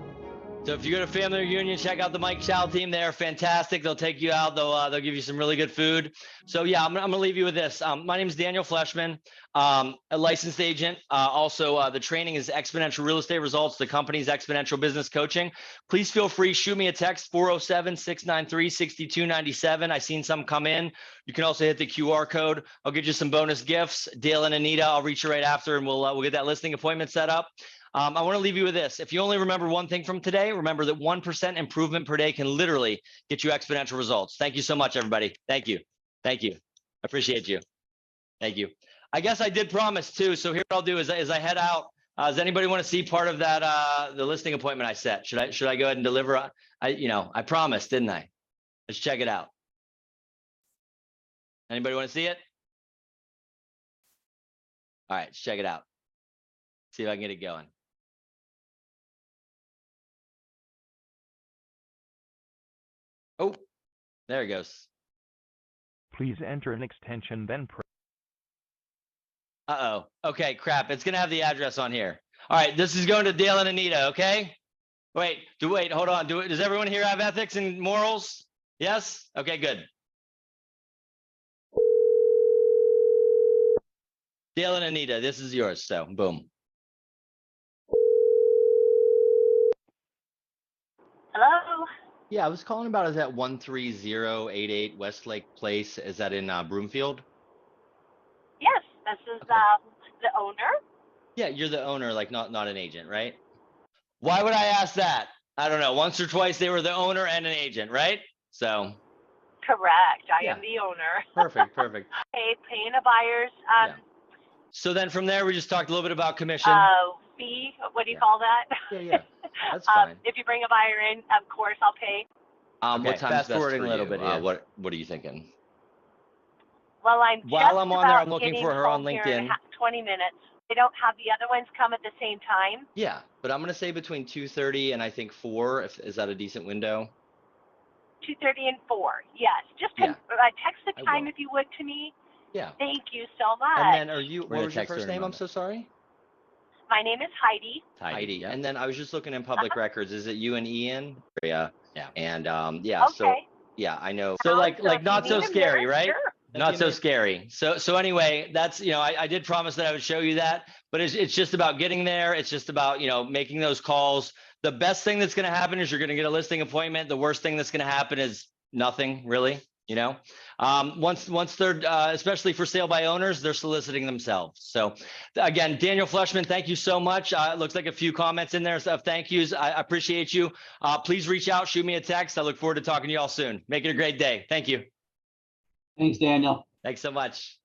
So if you go to family reunion, check out the Mike Chow team. They're fantastic. They'll take you out. They'll give you some really good food. So yeah, I'm gonna leave you with this. My name is Daniel FLEISCHMAN, a licensed agent. Also, the training is Exponential Real Estate Results. The company's Exponential Business Coaching. Please feel free, shoot me a text, 407-693-6297. I seen some come in. You can also hit the QR code. I'll get you some bonus gifts. Dale and Anita, I'll reach you right after, and we'll get that listing appointment set up. I want to leave you with this. If you only remember one thing from today, remember that 1% improvement per day can literally get you exponential results. Thank you so much, everybody. Thank you. Thank you. I appreciate you. Thank you. I guess I did promise too. So here what I'll do is as I head out, does anybody want to see part of that, the listing appointment I set? Should I go ahead and deliver? I promised, didn't I? Let's check it out. Anybody want to see it? All right, let's check it out. See if I can get it going. Oh, there it goes. Please enter an extension, then press. Uh-oh. Okay, crap. It's going to have the address on here. All right, this is going to Dale and Anita, okay? Wait, hold on. Does everyone here have ethics and morals? Yes? Okay, good. Dale and Anita, this is yours, so boom. Hello? Yeah, I was calling about, is that 13088 Westlake Place? Is that in Broomfield? Yes, this is the owner. Yeah, you're the owner, like not an agent, right? Why would I ask that? I don't know. Once or twice they were the owner and an agent, right? So Correct. I Yeah. am the owner. Perfect. Perfect. Paying a buyer's Yeah. So then from there, we just talked a little bit about commission. fee. What do you Yeah. call that? Yeah. That's fine. If you bring a buyer in, of course I'll pay. What Okay, time's fast best forwarding for a little you? bit here. What are you thinking? Well, I'm While just I'm on there, about I'm looking getting for her on home here in LinkedIn. 20 minutes. They don't have the other ones come at the same time. Yeah, but I'm gonna say between 2:30 and I think 4. Is that a decent window? 2:30 and 4. Yes. Just Yeah. text the I time will. if you would to me. Yeah. Thank you so much. And then what gonna was your text her first in a name? I'm moment. so sorry. My name is Heidi. Heidi. Yeah. And then I was just looking in public records. Is it you and Ian? Yeah. Yeah. And yeah. So Okay. yeah, I know. So So like if you not so need a scary, mirror, right? sure. Not so scary. So anyway, that's, I did promise that I would show you that, but it's just about getting there. It's just about, making those calls. The best thing that's going to happen is you're going to get a listing appointment. The worst thing that's going to happen is nothing really, once they're, especially for sale by owners, they're soliciting themselves. So again, Daniel Fleischman, thank you so much. It looks like a few comments in there of thank yous. I appreciate you. Please reach out, shoot me a text. I look forward to talking to you all soon. Make it a great day. Thank you. Thanks, Daniel. Thanks so much.